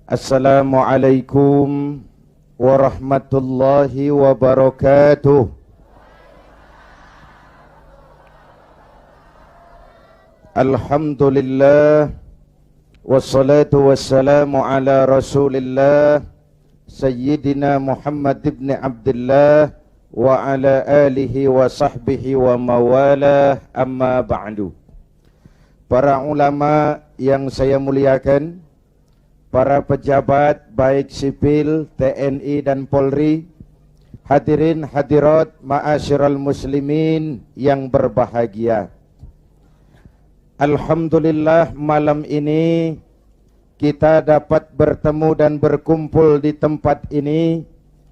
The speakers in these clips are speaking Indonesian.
Assalamualaikum warahmatullahi wabarakatuh. Alhamdulillah wassalatu wassalamu ala Rasulillah Sayyidina Muhammad ibn Abdullah wa ala alihi wa sahbihi wa mawalah, amma ba'du. Para ulama yang saya muliakan, para pejabat baik sipil, TNI dan Polri, hadirin hadirat ma'asyiral muslimin yang berbahagia. Alhamdulillah malam ini kita dapat bertemu dan berkumpul di tempat ini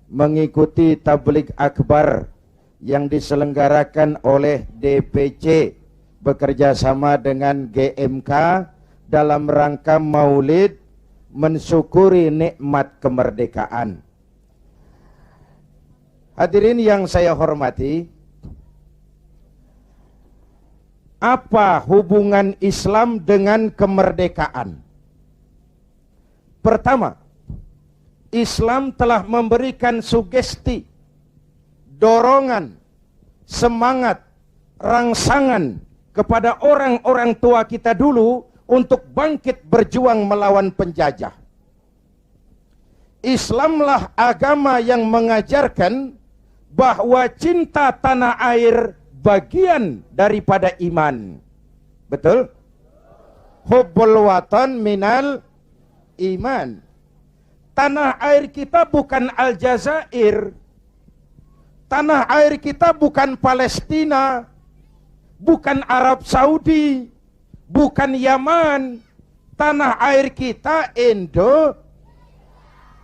mengikuti tabligh akbar yang diselenggarakan oleh DPC bekerjasama dengan GMK dalam rangka Maulid mensyukuri nikmat kemerdekaan. Hadirin yang saya hormati, apa hubungan Islam dengan kemerdekaan? Pertama, Islam telah memberikan sugesti, dorongan, semangat, rangsangan kepada orang-orang tua kita dulu untuk bangkit berjuang melawan penjajah. Islamlah agama yang mengajarkan bahwa cinta tanah air bagian daripada iman. Betul? Hubbul watan minal iman. Tanah air kita bukan Aljazair. Tanah air kita bukan Palestina, bukan Arab Saudi, bukan Yaman. Tanah air kita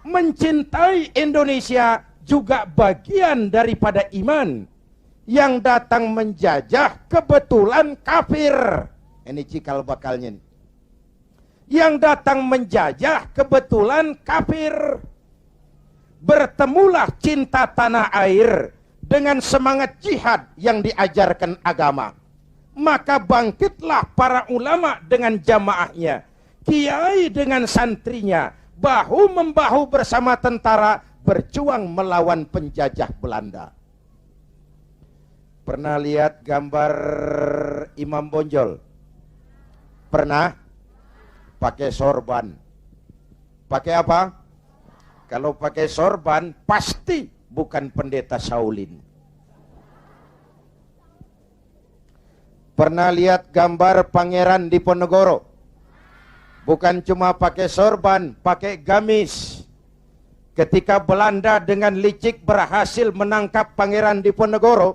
mencintai Indonesia juga bagian daripada iman. Yang datang menjajah kebetulan kafir. Ini cikal bakalnya nih. Yang datang menjajah kebetulan kafir. Bertemulah cinta tanah air dengan semangat jihad yang diajarkan agama. Maka bangkitlah para ulama dengan jamaahnya, kiai dengan santrinya, bahu-membahu bersama tentara berjuang melawan penjajah Belanda. Pernah lihat gambar Imam Bonjol? Pernah? Pakai sorban. Pakai apa? Kalau pakai sorban pasti bukan pendeta Shaolin. Pernah lihat gambar Pangeran Diponegoro? Bukan cuma pakai sorban, pakai gamis. Ketika Belanda dengan licik berhasil menangkap Pangeran Diponegoro,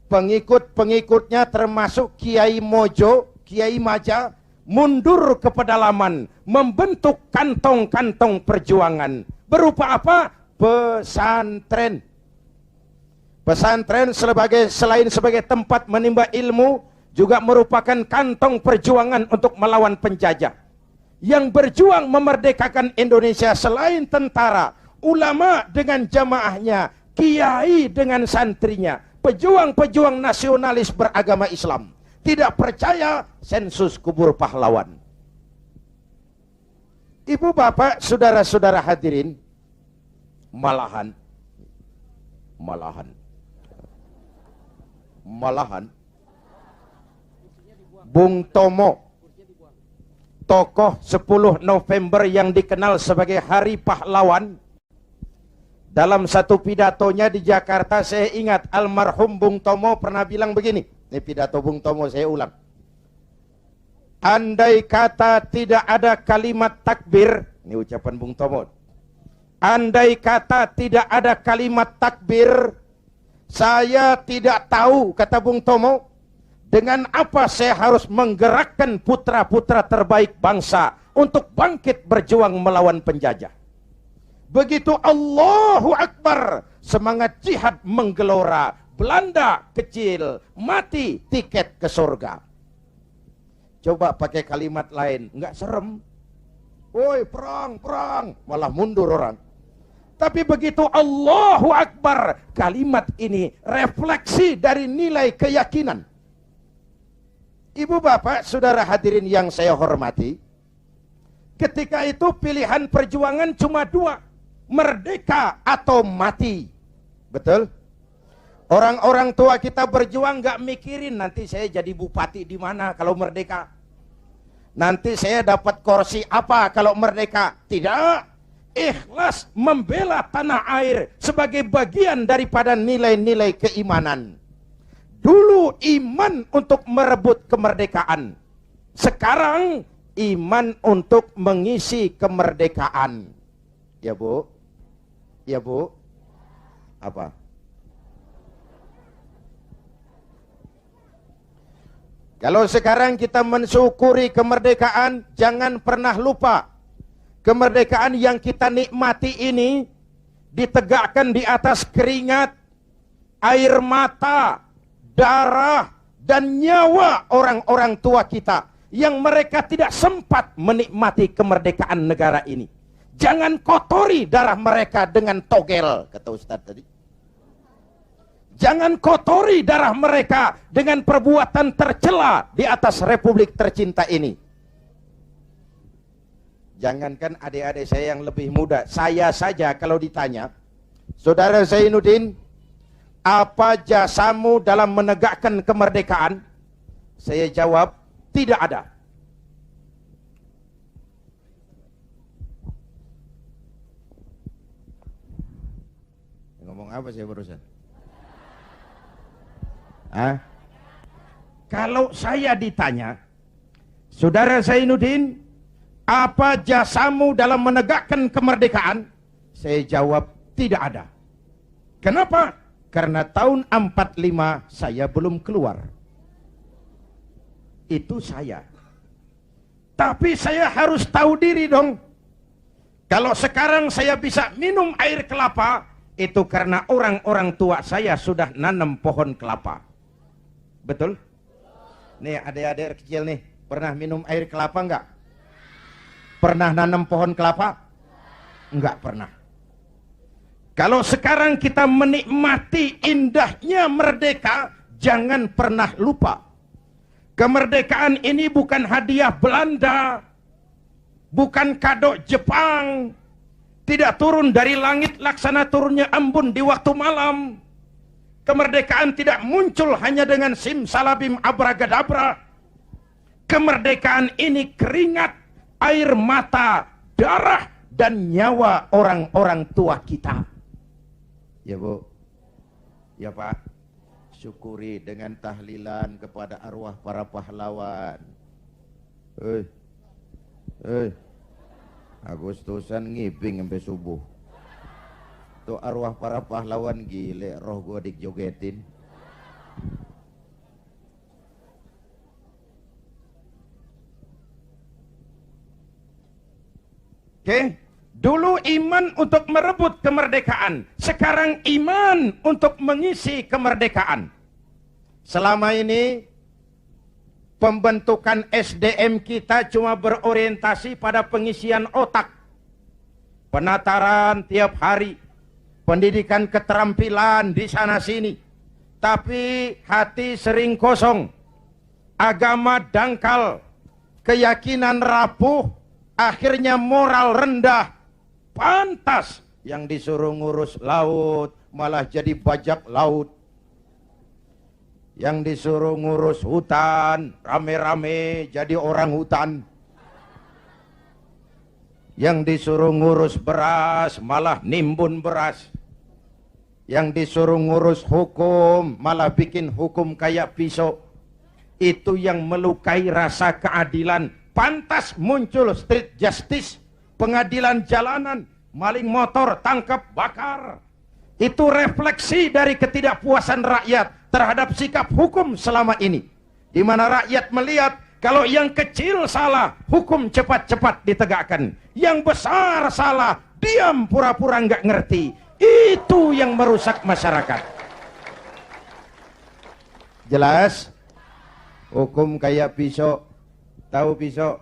pengikut-pengikutnya termasuk Kiai Mojo, Kiai Maja, mundur ke pedalaman, membentuk kantong-kantong perjuangan. Berupa apa? Pesantren. Pesantren selain sebagai tempat menimba ilmu, juga merupakan kantong perjuangan untuk melawan penjajah. Yang berjuang memerdekakan Indonesia selain tentara, ulama dengan jamaahnya, kiai dengan santrinya, pejuang-pejuang nasionalis beragama Islam. Tidak percaya sensus kubur pahlawan. Ibu bapak, saudara-saudara hadirin, malahan Bung Tomo, tokoh 10 November yang dikenal sebagai Hari Pahlawan, dalam satu pidatonya di Jakarta, saya ingat almarhum Bung Tomo pernah bilang begini. Ini pidato Bung Tomo, saya ulang. Andai kata tidak ada kalimat takbir, ini ucapan Bung Tomo. Andai kata tidak ada kalimat takbir, saya tidak tahu, kata Bung Tomo, dengan apa saya harus menggerakkan putra-putra terbaik bangsa untuk bangkit berjuang melawan penjajah. Begitu Allahu Akbar, semangat jihad menggelora. Belanda kecil, mati tiket ke surga. Coba pakai kalimat lain, enggak serem. Woi, perang, perang, malah mundur orang. Tapi begitu Allahu Akbar, kalimat ini refleksi dari nilai keyakinan. Ibu bapak, saudara hadirin yang saya hormati, Ketika itu pilihan perjuangan cuma dua, merdeka atau mati. Betul? Orang-orang tua kita berjuang nggak mikirin nanti saya jadi bupati di mana kalau merdeka. Nanti saya dapat kursi apa kalau merdeka. Tidak. Ikhlas membela tanah air sebagai bagian daripada nilai-nilai keimanan. Dulu iman untuk merebut kemerdekaan. Sekarang iman untuk mengisi kemerdekaan. Ya Bu? Ya Bu? Apa? Kalau sekarang kita mensyukuri kemerdekaan, jangan pernah lupa kemerdekaan yang kita nikmati ini ditegakkan di atas keringat, air mata, darah, dan nyawa orang-orang tua kita yang mereka tidak sempat menikmati kemerdekaan negara ini. Jangan kotori darah mereka dengan togel, kata Ustadz tadi. Jangan kotori darah mereka dengan perbuatan tercela di atas republik tercinta ini. Jangankan adik-adik saya yang lebih muda, saya saja kalau ditanya, Saudara Zainuddin, apa jasamu dalam menegakkan kemerdekaan? Saya jawab, tidak ada. Ngomong apa saya barusan? Kalau saya ditanya, Saudara Zainuddin, apa jasamu dalam menegakkan kemerdekaan? Saya jawab, tidak ada. Kenapa? Karena tahun 45 saya belum keluar. Itu saya. Tapi saya harus tahu diri dong. Kalau sekarang saya bisa minum air kelapa, itu karena orang-orang tua saya sudah nanam pohon kelapa. Betul? Nih adik-adik kecil nih, pernah minum air kelapa enggak? Pernah nanam pohon kelapa? Enggak pernah. Kalau sekarang kita menikmati indahnya merdeka, jangan pernah lupa. Kemerdekaan ini bukan hadiah Belanda, bukan kado Jepang, tidak turun dari langit laksana turunnya embun di waktu malam. Kemerdekaan tidak muncul hanya dengan simsalabim abragadabra. Kemerdekaan ini keringat, air mata, darah, dan nyawa orang-orang tua kita. Ya Bu, ya Pak, syukuri dengan tahlilan kepada arwah para pahlawan. Agustusan ngiping sampai subuh. Tuh arwah para pahlawan gile, roh gua dijogetin. Oke, dulu iman untuk merebut kemerdekaan, sekarang iman untuk mengisi kemerdekaan. Selama ini pembentukan SDM kita cuma berorientasi pada pengisian otak, penataran tiap hari, pendidikan keterampilan di sana sini, tapi hati sering kosong, agama dangkal, keyakinan rapuh, akhirnya moral rendah. Pantas yang disuruh ngurus laut malah jadi bajak laut, yang disuruh ngurus hutan rame-rame jadi orang hutan, yang disuruh ngurus beras malah nimbun beras, yang disuruh ngurus hukum malah bikin hukum kayak pisau. Itu yang melukai rasa keadilan. Pantas muncul street justice, pengadilan jalanan, maling motor tangkap bakar. Itu refleksi dari ketidakpuasan rakyat terhadap sikap hukum selama ini, di mana rakyat melihat kalau yang kecil salah, hukum cepat-cepat ditegakkan, yang besar salah, diam pura-pura nggak ngerti. Itu yang merusak masyarakat. Jelas? Hukum kayak pisau. Tahu pisau?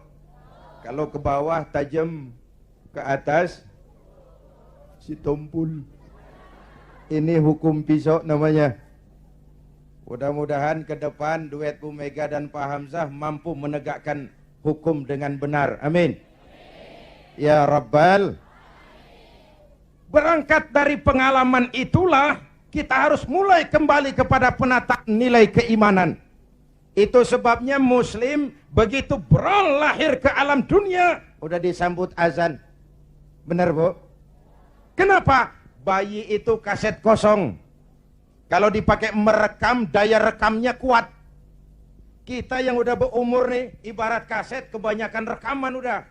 Kalau ke bawah tajam, ke atas si tumpul. Ini hukum pisau namanya. Mudah-mudahan ke depan duet Bu Mega dan Pak Hamzah mampu menegakkan hukum dengan benar. Amin. Ya Rabbal. Berangkat dari pengalaman itulah kita harus mulai kembali kepada penataan nilai keimanan. Itu sebabnya Muslim begitu beral lahir ke alam dunia udah disambut azan. Benar Bu? Kenapa? Bayi itu kaset kosong. Kalau dipakai merekam, daya rekamnya kuat. Kita yang udah berumur nih, ibarat kaset kebanyakan rekaman udah.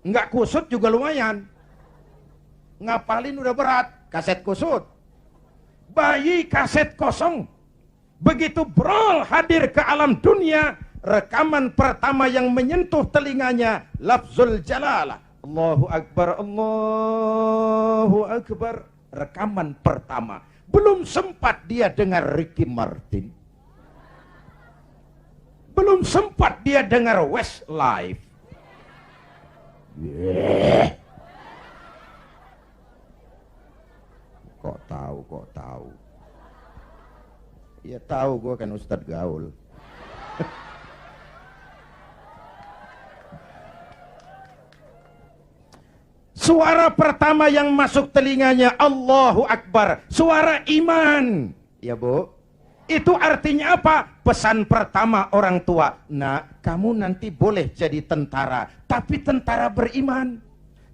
Nggak kusut juga lumayan. Ngapalin udah berat, kaset kusut. Bayi kaset kosong. Begitu beral hadir ke alam dunia, rekaman pertama yang menyentuh telinganya, lafzul jalalah. Allahu Akbar, Allahu Akbar. Rekaman pertama. Belum sempat dia dengar Ricky Martin. Belum sempat dia dengar Westlife. Yeah. Kok tahu. Ya tahu, gue kan Ustadz gaul. Suara pertama yang masuk telinganya Allahu Akbar, suara iman. Ya Bu, itu artinya apa? Pesan pertama orang tua. Nak, kamu nanti boleh jadi tentara, tapi tentara beriman.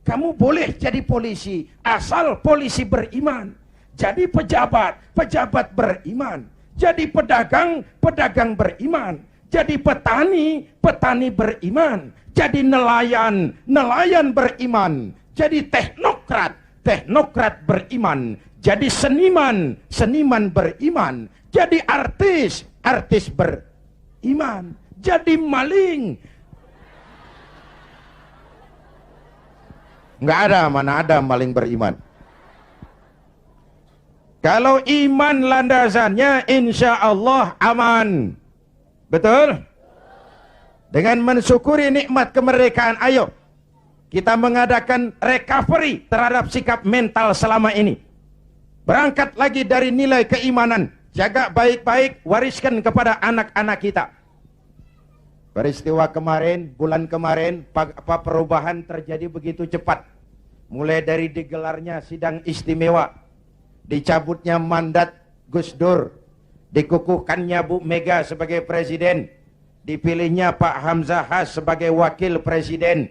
Kamu boleh jadi polisi, asal polisi beriman. Jadi pejabat, pejabat beriman. Jadi pedagang, pedagang beriman. Jadi petani, petani beriman. Jadi nelayan, nelayan beriman. Jadi teknokrat, teknokrat beriman. Jadi seniman, seniman beriman. Jadi artis, artis beriman. Jadi maling. Nggak ada, mana ada maling beriman. Kalau iman landasannya insya Allah aman. Betul? Dengan mensyukuri nikmat kemerdekaan, ayo kita mengadakan recovery terhadap sikap mental selama ini. Berangkat lagi dari nilai keimanan. Jaga baik-baik, wariskan kepada anak-anak kita. Peristiwa kemarin, bulan kemarin, perubahan terjadi begitu cepat. Mulai dari digelarnya sidang istimewa, dicabutnya mandat Gus Dur, dikukuhkannya Bu Mega sebagai presiden, dipilihnya Pak Hamzah Has sebagai wakil presiden.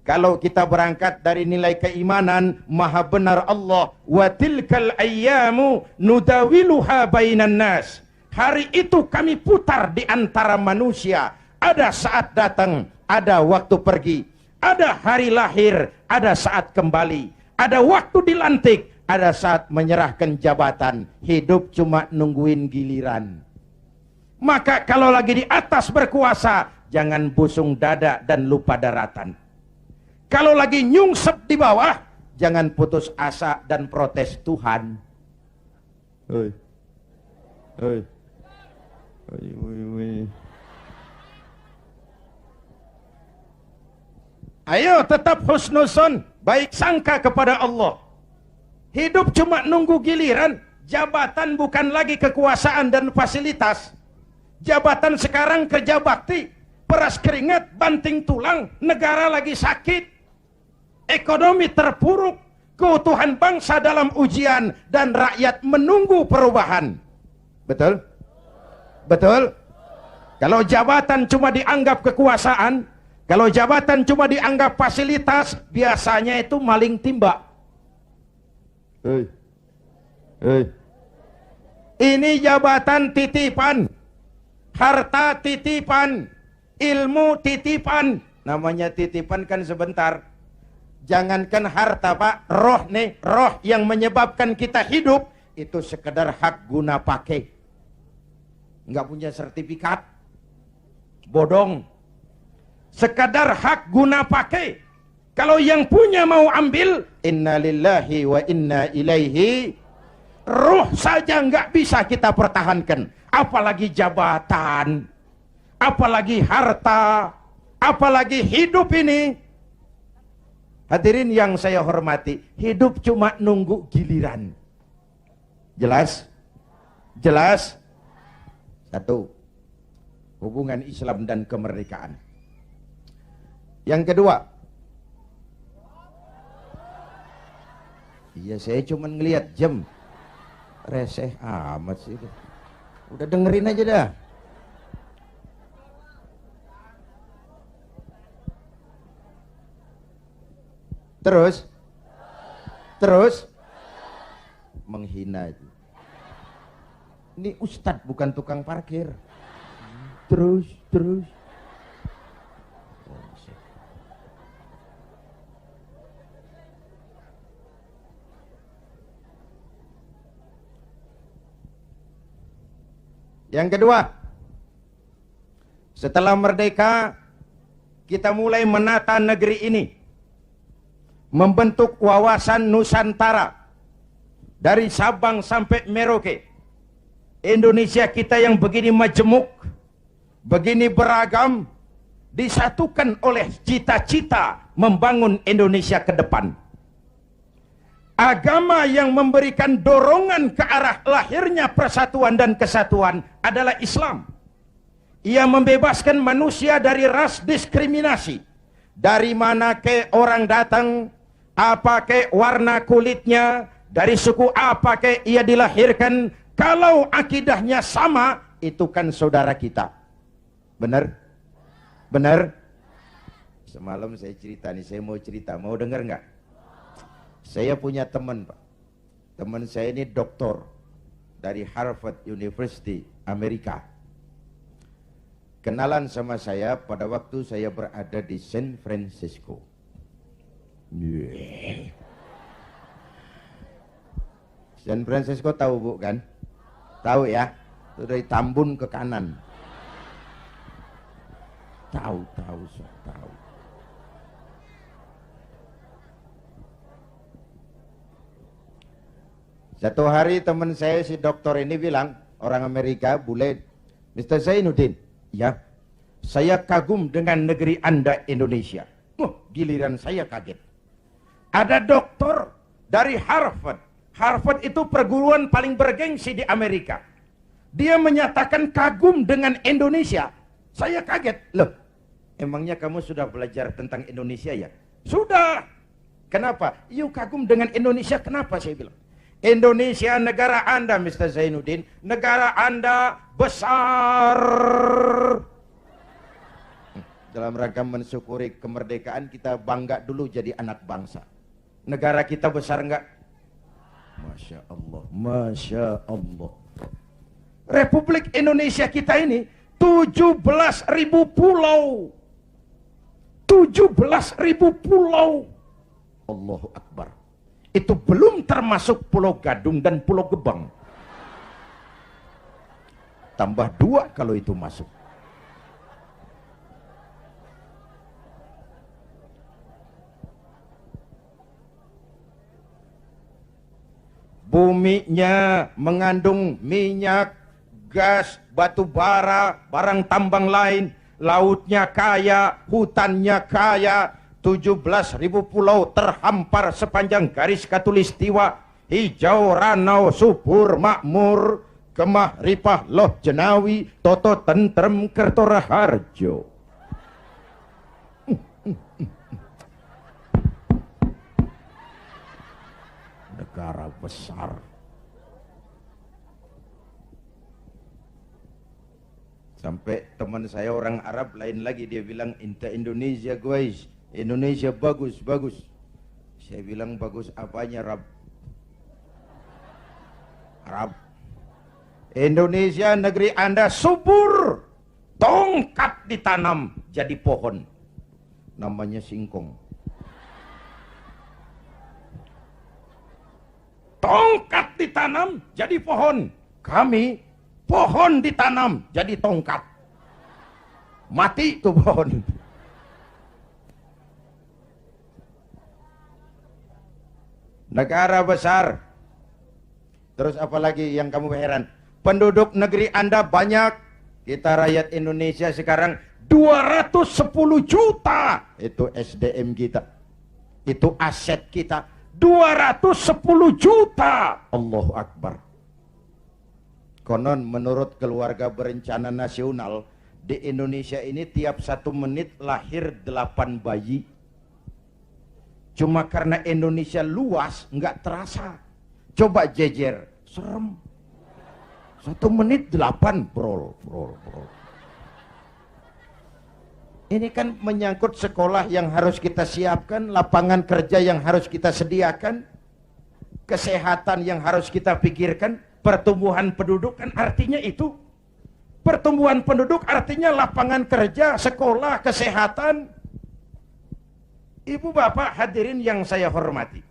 Kalau kita berangkat dari nilai keimanan, maha benar Allah, wa tilkal ayyamu nudawiluha bainan nas. Hari itu kami putar di antara manusia. Ada saat datang, ada waktu pergi. Ada hari lahir, ada saat kembali. Ada waktu dilantik, ada saat menyerahkan jabatan. Hidup cuma nungguin giliran. Maka kalau lagi di atas berkuasa, jangan busung dada dan lupa daratan. Kalau lagi nyungsep di bawah, jangan putus asa dan protes Tuhan. Hei. Hei. Hei. Ayo tetap husnuzon, baik sangka kepada Allah. Hidup cuma nunggu giliran. Jabatan bukan lagi kekuasaan dan fasilitas. Jabatan sekarang kerja bakti, peras keringat, banting tulang, negara lagi sakit, ekonomi terpuruk, keutuhan bangsa dalam ujian, dan rakyat menunggu perubahan. Betul? Betul? Kalau jabatan cuma dianggap kekuasaan, kalau jabatan cuma dianggap fasilitas, biasanya itu maling timba. Hei. Hei. Ini jabatan titipan, harta titipan, ilmu titipan. Namanya titipan kan sebentar. Jangankan harta Pak, roh nih, roh yang menyebabkan kita hidup, itu sekedar hak guna pakai. Nggak punya sertifikat. Bodong. Sekadar hak guna pakai. Kalau yang punya mau ambil, innalillahi wa inna ilaihi. Ruh saja nggak bisa kita pertahankan. Apalagi jabatan. Apalagi harta. Apalagi hidup ini. Hadirin yang saya hormati, hidup cuma nunggu giliran. Jelas? Jelas? Satu, hubungan Islam dan kemerdekaan. Yang kedua, Iya, saya cuma ngelihat jam. Reseh amat sih itu. Udah dengerin aja dah. Terus menghina itu. Ini ustadz bukan tukang parkir. Terus. Yang kedua, setelah merdeka, kita mulai menata negeri ini, membentuk wawasan Nusantara dari Sabang sampai Merauke. Indonesia kita yang begini majemuk, begini beragam, disatukan oleh cita-cita membangun Indonesia ke depan. Agama yang memberikan dorongan ke arah lahirnya persatuan dan kesatuan adalah Islam. Ia membebaskan manusia dari ras diskriminasi. Dari mana ke orang datang, apa ke warna kulitnya, dari suku apa ke ia dilahirkan, kalau akidahnya sama, itu kan saudara kita. Benar? Benar? Semalam saya cerita nih, saya mau cerita, mau dengar nggak? Saya punya teman, Pak. Teman saya ini doktor dari Harvard University, Amerika. Kenalan sama saya pada waktu saya berada di San Francisco. San Francisco tahu Bu kan? Tahu ya? Itu dari Tambun ke kanan. Tahu. Satu hari teman saya si dokter ini bilang, orang Amerika, bule, Mr. Zainuddin, ya, saya kagum dengan negeri Anda Indonesia. Giliran saya kaget. Ada dokter dari Harvard. Harvard itu perguruan paling bergengsi di Amerika. Dia menyatakan kagum dengan Indonesia. Saya kaget. Loh, emangnya kamu sudah belajar tentang Indonesia ya? Sudah. Kenapa? You kagum dengan Indonesia, kenapa saya bilang? Indonesia negara Anda, Mr. Zainuddin. Negara Anda besar. Dalam rangka mensyukuri kemerdekaan, kita bangga dulu jadi anak bangsa. Negara kita besar enggak? Masya Allah, Masya Allah. Republik Indonesia kita ini 17.000 pulau. 17.000 pulau. Allahu Akbar. Itu belum termasuk Pulau Gadung dan Pulau Gebang. Tambah 2 kalau itu masuk. Buminya mengandung minyak, gas, batu bara, barang tambang lain. Lautnya kaya, hutannya kaya. 17.000 pulau terhampar sepanjang garis khatulistiwa, hijau, ranau, subur, makmur, kemah, ripah, loh, jenawi, toto, tentrem, kertora, harjo. Negara besar. Sampai teman saya orang Arab lain lagi, dia bilang, "Inta Indonesia guys, Indonesia bagus. Saya bilang, bagus apanya, Rab? Arab. Indonesia negeri Anda subur. Tongkat ditanam jadi pohon. Namanya singkong. Tongkat ditanam jadi pohon. Kami pohon ditanam jadi tongkat. Mati tuh pohon. Negara besar. Terus apalagi yang kamu heran? Penduduk negeri Anda banyak. Kita rakyat Indonesia sekarang 210 juta. Itu SDM kita. Itu aset kita. 210 juta. Allahu Akbar. Konon menurut keluarga berencana nasional, di Indonesia ini tiap 1 menit lahir 8 bayi. Cuma karena Indonesia luas, nggak terasa. Coba jejer, serem. 1 menit 8, brol. Ini kan menyangkut sekolah yang harus kita siapkan, lapangan kerja yang harus kita sediakan, kesehatan yang harus kita pikirkan, pertumbuhan penduduk kan artinya itu. Pertumbuhan penduduk artinya lapangan kerja, sekolah, kesehatan. Ibu bapak hadirin yang saya hormati.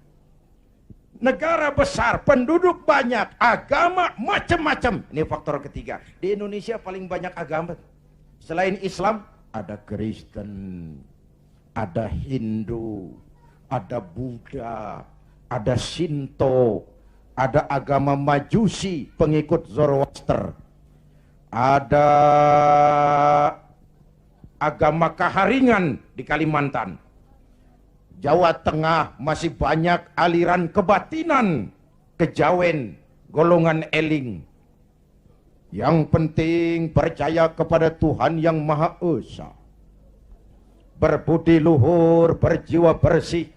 Negara besar, penduduk banyak, agama macam-macam. Ini faktor ketiga. Di Indonesia paling banyak agama. Selain Islam, ada Kristen, ada Hindu, ada Buddha, ada Shinto, ada agama Majusi, pengikut Zoroaster, ada agama Kaharingan di Kalimantan. Jawa Tengah masih banyak aliran kebatinan, kejawen, golongan eling. Yang penting percaya kepada Tuhan yang Maha Esa, berbudi luhur, berjiwa bersih,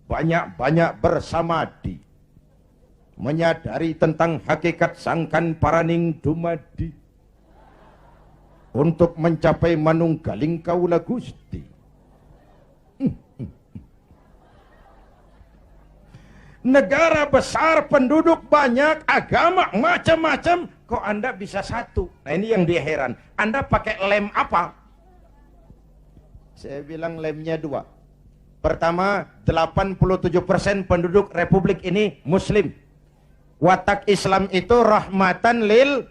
banyak-banyak bersamadi, menyadari tentang hakikat sangkan paraning dumadi, untuk mencapai manunggaling kaula Gusti. Negara besar, penduduk banyak, agama macam-macam, kok Anda bisa satu? Nah ini yang dia heran. Anda pakai lem apa? Saya bilang lemnya 2. Pertama, 87% penduduk Republik ini Muslim. Watak Islam itu rahmatan lil.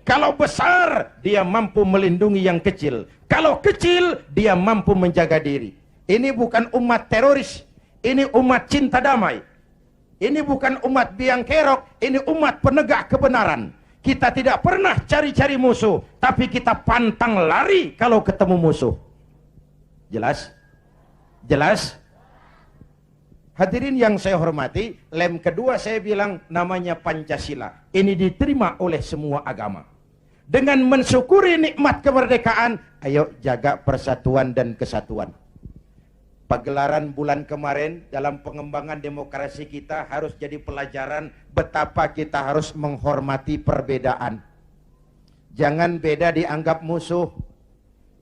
Kalau besar, dia mampu melindungi yang kecil. Kalau kecil, dia mampu menjaga diri. Ini bukan umat teroris. Ini umat cinta damai. Ini bukan umat biang kerok, ini umat penegak kebenaran. Kita tidak pernah cari-cari musuh, tapi kita pantang lari kalau ketemu musuh. Jelas? Jelas? Hadirin yang saya hormati, lem kedua saya bilang namanya Pancasila. Ini diterima oleh semua agama. Dengan mensyukuri nikmat kemerdekaan, ayo jaga persatuan dan kesatuan. Pagelaran bulan kemarin dalam pengembangan demokrasi kita harus jadi pelajaran betapa kita harus menghormati perbedaan. Jangan beda dianggap musuh.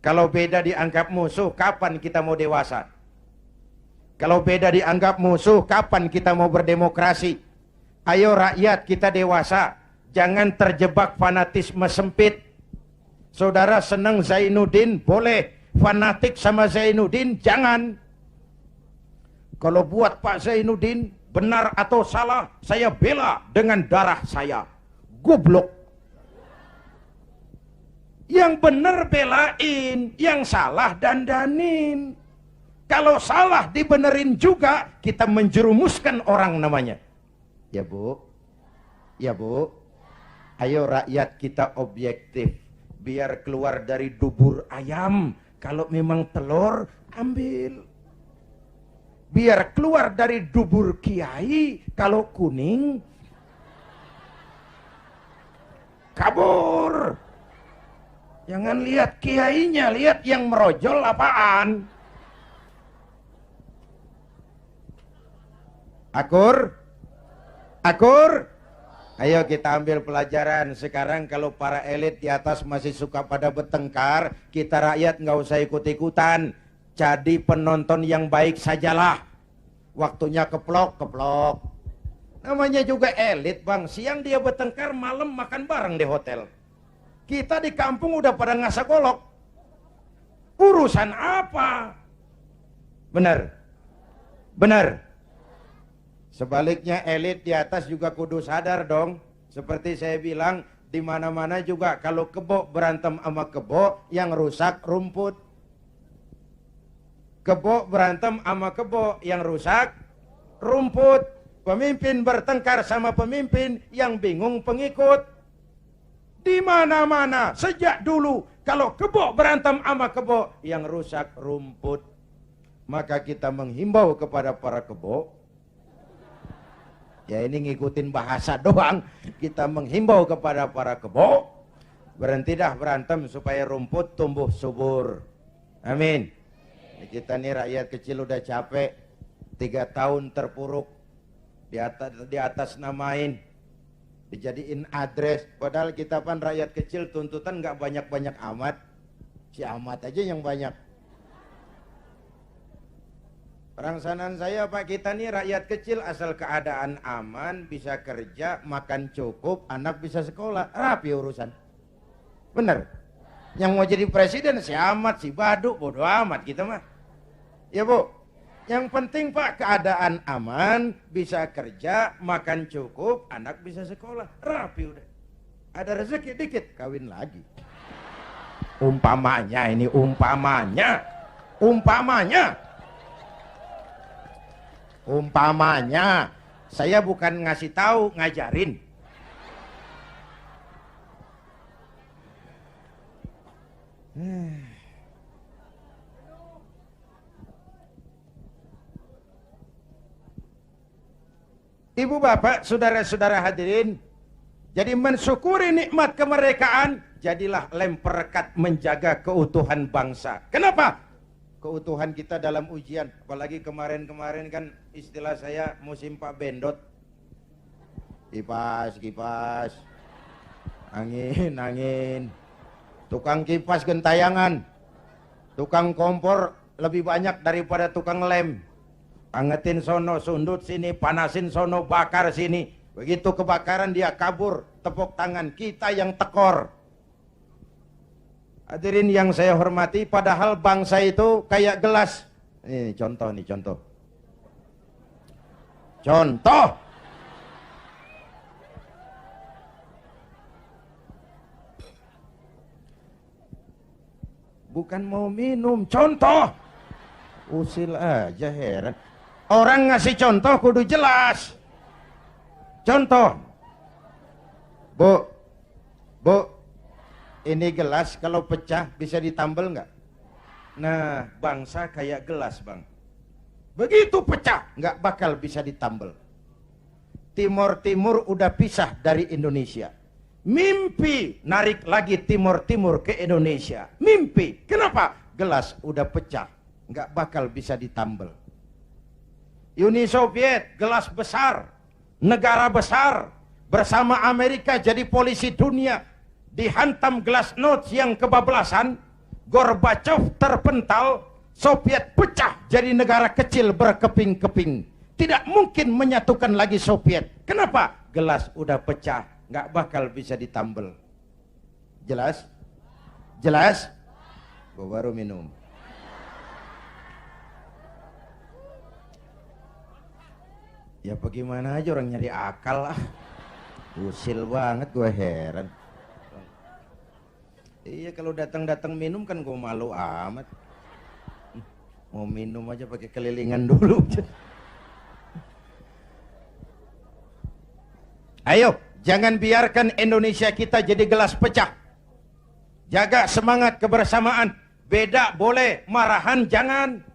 Kalau beda dianggap musuh, kapan kita mau dewasa? Kalau beda dianggap musuh, kapan kita mau berdemokrasi? Ayo rakyat kita dewasa, jangan terjebak fanatisme sempit. Saudara senang Zainuddin, boleh. Fanatik sama Zainuddin, jangan. Kalau buat Pak Zainuddin benar atau salah, saya bela dengan darah saya. Goblok. Yang benar belain, yang salah dandanin. Kalau salah dibenerin juga, kita menjerumuskan orang namanya. Ya Bu? Ya Bu? Ayo rakyat kita objektif. Biar keluar dari dubur ayam. Kalau memang telur, ambil. Biar keluar dari dubur kiai, kalau kuning kabur. Jangan lihat kiainya, lihat yang merojol apaan. Akur? Akur? Ayo kita ambil pelajaran. Sekarang kalau para elit di atas masih suka pada bertengkar, kita rakyat nggak usah ikut-ikutan. Jadi penonton yang baik sajalah. Waktunya keplok. Namanya juga elit bang. Siang dia bertengkar, malam makan bareng di hotel. Kita di kampung udah pada ngasak golok. Urusan apa? Benar? Benar? Sebaliknya elit di atas juga kudu sadar dong. Seperti saya bilang, di mana-mana juga kalau kebo berantem sama kebo, yang rusak rumput. Kebo berantem sama kebo, yang rusak rumput. Pemimpin bertengkar sama pemimpin, yang bingung pengikut. Di mana-mana sejak dulu kalau kebo berantem sama kebo, yang rusak rumput. Maka kita menghimbau kepada para kebo. Ya ini ngikutin bahasa doang. Kita menghimbau kepada para kebo, berhenti dah berantem supaya rumput tumbuh subur. Amin. Kita nih rakyat kecil udah capek. 3 tahun terpuruk, di atas namain, dijadiin address. Padahal kita kan rakyat kecil, tuntutan nggak banyak-banyak amat. Si Ahmad aja yang banyak. Perangsanan saya, Pak, kita nih rakyat kecil, asal keadaan aman, bisa kerja, makan cukup, anak bisa sekolah, rapi urusan. Bener? Yang mau jadi presiden si Ahmad, si Baduk, bodoh amat kita mah. Ya Bu, yang penting Pak, keadaan aman, bisa kerja, makan cukup, anak bisa sekolah, rapi udah. Ada rezeki dikit, kawin lagi. Umpamanya ini, umpamanya. Saya bukan ngasih tahu, ngajarin. Ibu bapak, saudara-saudara hadirin, jadi mensyukuri nikmat kemerdekaan, jadilah lem perekat menjaga keutuhan bangsa. Kenapa? Keutuhan kita dalam ujian, apalagi kemarin-kemarin kan istilah saya musim Pak Bendot. Kipas, angin, tukang kipas gentayangan, tukang kompor lebih banyak daripada tukang lem. Angetin sono, sundut sini, panasin sono, bakar sini. Begitu kebakaran dia kabur, tepuk tangan, kita yang tekor. Hadirin yang saya hormati, padahal bangsa itu kayak gelas. Ini contoh. Bukan mau minum, contoh. Usil aja, heran. Orang ngasih contoh kudu jelas. Contoh. Bu, ini gelas kalau pecah bisa ditambal nggak? Nah, bangsa kayak gelas, Bang. Begitu pecah, nggak bakal bisa ditambal. Timur udah pisah dari Indonesia. Mimpi narik lagi Timur ke Indonesia. Mimpi. Kenapa? Gelas udah pecah, nggak bakal bisa ditambal. Uni Soviet, gelas besar, negara besar, bersama Amerika jadi polisi dunia, dihantam glasnost yang kebablasan, Gorbachev terpental, Soviet pecah jadi negara kecil berkeping-keping. Tidak mungkin menyatukan lagi Soviet. Kenapa? Gelas udah pecah, nggak bakal bisa ditambal. Jelas? Gua baru minum. Ya bagaimana aja orang nyari akal lah. Usil banget, gue heran. Iya, kalau datang minum kan gue malu amat. Mau minum aja pakai kelilingan dulu. Ayo, jangan biarkan Indonesia kita jadi gelas pecah. Jaga semangat kebersamaan. Beda boleh, marahan jangan.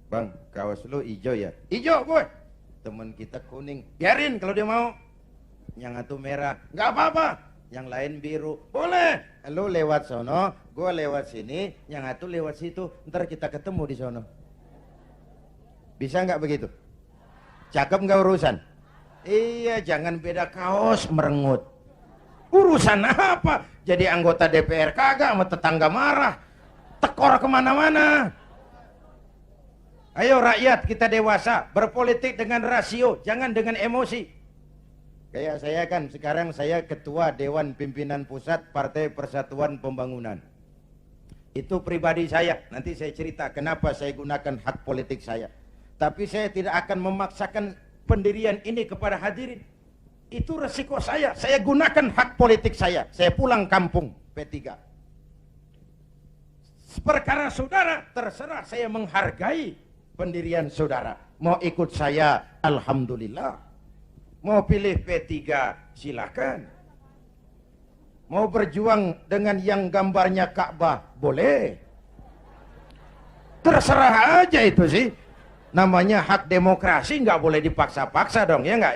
Bang, kaos lu hijau ya? Hijau gue. Temen kita kuning. Biarin kalau dia mau. Yang satu merah. Nggak apa-apa. Yang lain biru. Boleh. Lu lewat sono, gue lewat sini, yang satu lewat situ. Ntar kita ketemu di sono. Bisa nggak begitu? Cakep nggak urusan? Iya, jangan beda kaos merengut. Urusan apa? Jadi anggota DPR kagak, sama tetangga marah. Tekor kemana-mana. Ayo rakyat, kita dewasa, berpolitik dengan rasio, jangan dengan emosi. Kayak saya kan, sekarang saya ketua Dewan Pimpinan Pusat Partai Persatuan Pembangunan. Itu pribadi saya, nanti saya cerita kenapa saya gunakan hak politik saya. Tapi saya tidak akan memaksakan pendirian ini kepada hadirin. Itu resiko saya gunakan hak politik saya pulang kampung P3. Perkara saudara, terserah, saya menghargai pendirian saudara. Mau ikut saya, alhamdulillah. Mau pilih P3, silakan. Mau berjuang dengan yang gambarnya Ka'bah, boleh. Terserah aja itu sih. Namanya hak demokrasi, nggak boleh dipaksa-paksa dong, ya nggak?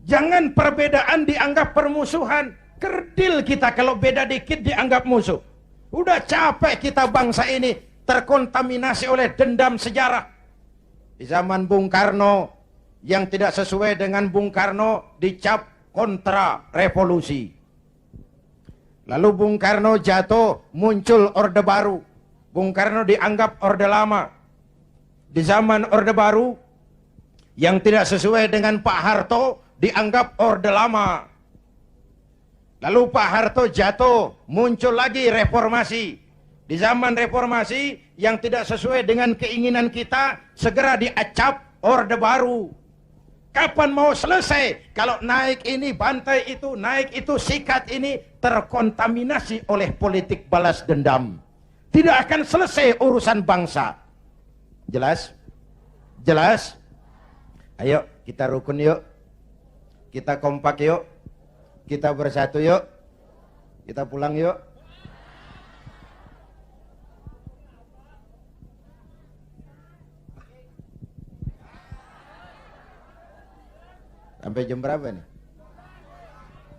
Jangan perbedaan dianggap permusuhan. Kerdil kita kalau beda dikit dianggap musuh. Udah capek kita bangsa ini terkontaminasi oleh dendam sejarah. Di zaman Bung Karno, yang tidak sesuai dengan Bung Karno dicap kontra revolusi. Lalu Bung Karno jatuh, muncul Orde Baru. Bung Karno dianggap Orde Lama. Di zaman Orde Baru, yang tidak sesuai dengan Pak Harto dianggap Orde Lama. Lalu Pak Harto jatuh, muncul lagi reformasi. Di zaman reformasi yang tidak sesuai dengan keinginan kita, segera diacap Orde Baru. Kapan mau selesai? Kalau naik ini, bantai itu, naik itu, sikat ini, terkontaminasi oleh politik balas dendam. Tidak akan selesai urusan bangsa. Jelas? Jelas? Ayo kita rukun yuk. Kita kompak yuk. Kita bersatu yuk. Kita pulang yuk. Sampai jam berapa nih?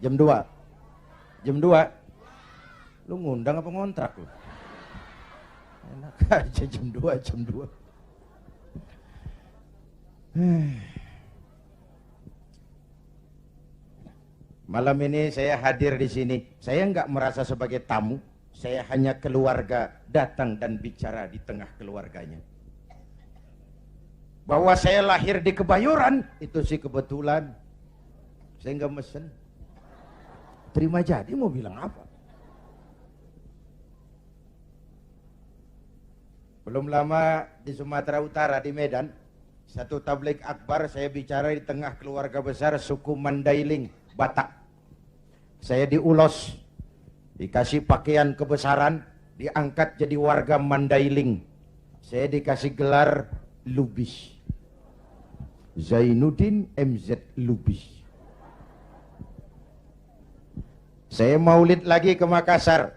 Jam 2. Jam 2. Lu ngundang apa ngontrak lu? Enak aja jam 2, jam 2. Malam ini saya hadir di sini. Saya nggak merasa sebagai tamu. Saya hanya keluarga datang dan bicara di tengah keluarganya. Bahwa saya lahir di Kebayoran itu sih kebetulan. Saya nggak mesen. Terima jadi mau bilang apa? Belum lama di Sumatera Utara di Medan, satu tabligh akbar saya bicara di tengah keluarga besar suku Mandailing, Batak. Saya diulos, dikasih pakaian kebesaran, diangkat jadi warga Mandailing. Saya dikasih gelar Lubis. Zainuddin MZ Lubis. Saya maulid lagi ke Makassar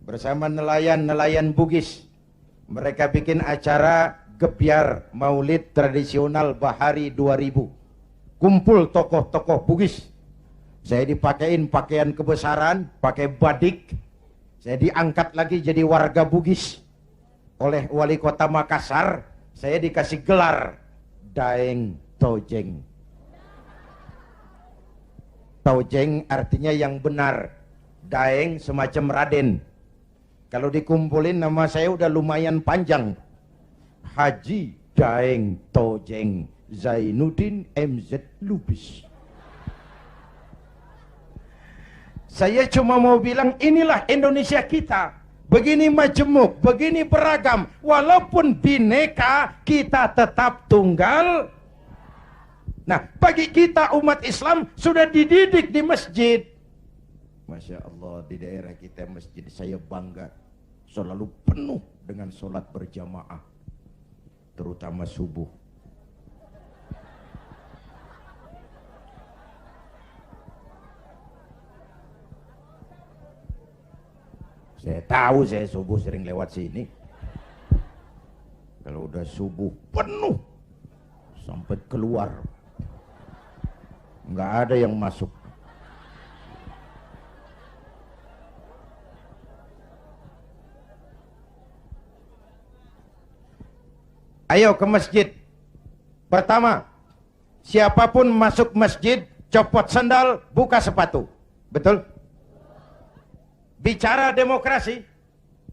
bersama nelayan-nelayan Bugis. Mereka bikin acara gebyar maulid tradisional Bahari 2000. Kumpul tokoh-tokoh Bugis. Saya dipakein pakaian kebesaran, pakai badik. Saya diangkat lagi jadi warga Bugis oleh wali kota Makassar. Saya dikasih gelar Daeng Tojeng. Tojeng artinya yang benar. Daeng semacam Raden. Kalau dikumpulin nama saya udah lumayan panjang. Haji Daeng Tojeng Zainuddin MZ Lubis. Saya cuma mau bilang inilah Indonesia kita. Begini majemuk, begini beragam. Walaupun bineka, kita tetap tunggal. Nah, bagi kita umat Islam sudah dididik di masjid. Masya Allah, di daerah kita masjid saya bangga. Selalu penuh dengan sholat berjamaah. Terutama subuh. Saya tahu saya subuh sering lewat sini. Kalau udah subuh penuh sampai keluar. Nggak ada yang masuk. Ayo ke masjid. Pertama, siapapun masuk masjid, copot sandal, buka sepatu. Betul? Bicara demokrasi,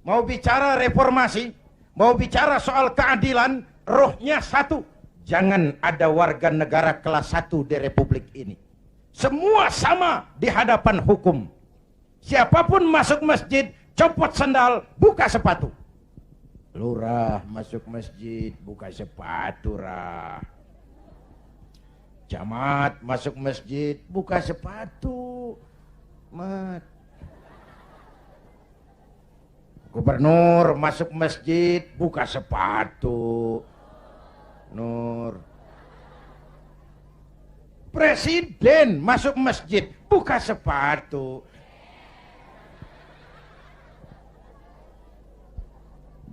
mau bicara reformasi, mau bicara soal keadilan, rohnya satu. Jangan ada warga negara kelas 1 di Republik ini. Semua sama di hadapan hukum. Siapapun masuk masjid, copot sandal, buka sepatu. Lurah masuk masjid, buka sepatu, rah. Camat masuk masjid, buka sepatu. Mat. Gubernur masuk masjid, buka sepatu. Nur. Presiden masuk masjid, buka sepatu.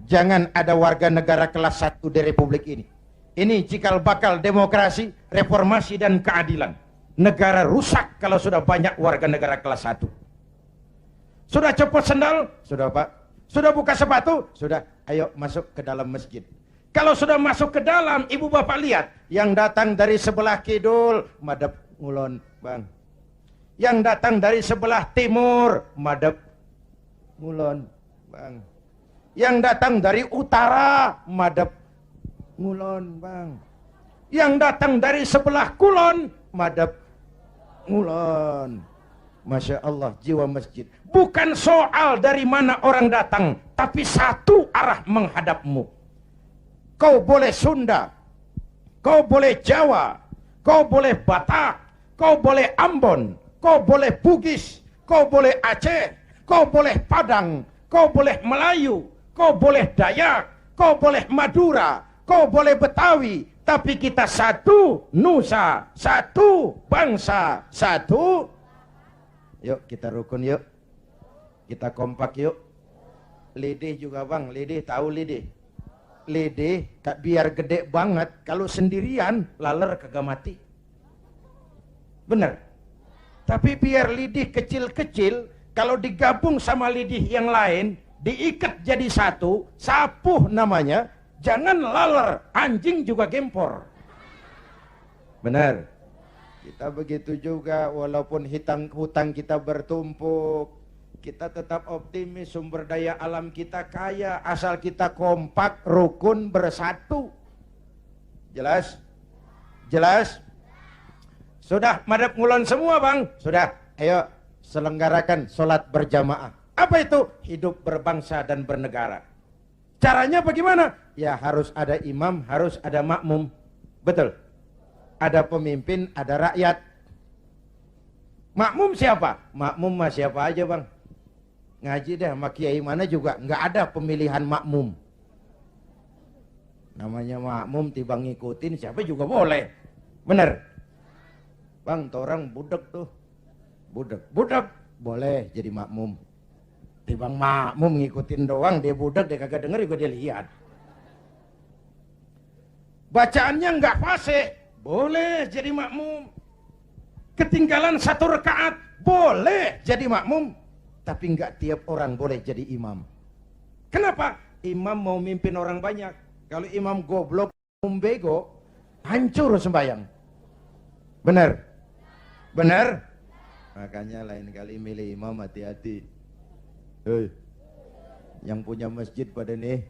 Jangan ada warga negara kelas 1 di Republik ini. Ini cikal bakal demokrasi, reformasi dan keadilan. Negara rusak kalau sudah banyak warga negara kelas 1. Sudah copot sendal? Sudah Pak. Sudah buka sepatu? Sudah. Ayo masuk ke dalam masjid. Kalau sudah masuk ke dalam, ibu bapak lihat. Yang datang dari sebelah kidul, madep ngulon, Bang. Yang datang dari sebelah timur, madep ngulon, Bang. Yang datang dari utara, madep ngulon, Bang. Yang datang dari sebelah kulon, madep ngulon. Masya Allah, jiwa masjid. Bukan soal dari mana orang datang, tapi satu arah menghadapmu. Kau boleh Sunda, kau boleh Jawa, kau boleh Batak, kau boleh Ambon, kau boleh Bugis, kau boleh Aceh, kau boleh Padang, kau boleh Melayu, kau boleh Dayak, kau boleh Madura, kau boleh Betawi, tapi kita satu nusa, satu bangsa, satu. Yuk kita rukun yuk. Kita kompak yuk. Lidih juga Bang, lidih tahu lidih. Lidih tak biar gede banget, kalau sendirian laler kagak mati. Bener. Tapi biar lidih kecil-kecil, kalau digabung sama lidih yang lain, diikat jadi satu, sapuh namanya, jangan laler, anjing juga gempor. Benar. Kita begitu juga, walaupun hutang kita bertumpuk, kita tetap optimis, sumber daya alam kita kaya, asal kita kompak, rukun, bersatu. Jelas? Jelas? Sudah madep ngulon semua Bang? Sudah. Ayo selenggarakan sholat berjamaah. Apa itu? Hidup berbangsa dan bernegara. Caranya bagaimana? Ya harus ada imam, harus ada makmum. Betul? Ada pemimpin, ada rakyat. Makmum siapa? Makmum mah siapa aja Bang. Ngaji deh sama kiai mana juga nggak ada pemilihan makmum. Namanya makmum tiba ngikutin siapa juga boleh. Bener? Bang, orang budek tuh. Budek boleh jadi makmum. Tibang makmum ngikutin doang, dia budek, dia kagak denger juga dia lihat. Bacaannya nggak fasih, boleh jadi makmum. Ketinggalan satu rakaat, boleh jadi makmum. Tapi nggak tiap orang boleh jadi imam. Kenapa? Imam mau mimpin orang banyak. Kalau imam goblok, bego, hancur sembahyang. Benar? Benar? Makanya lain kali milih imam hati-hati. Hei, yang punya masjid pada nih,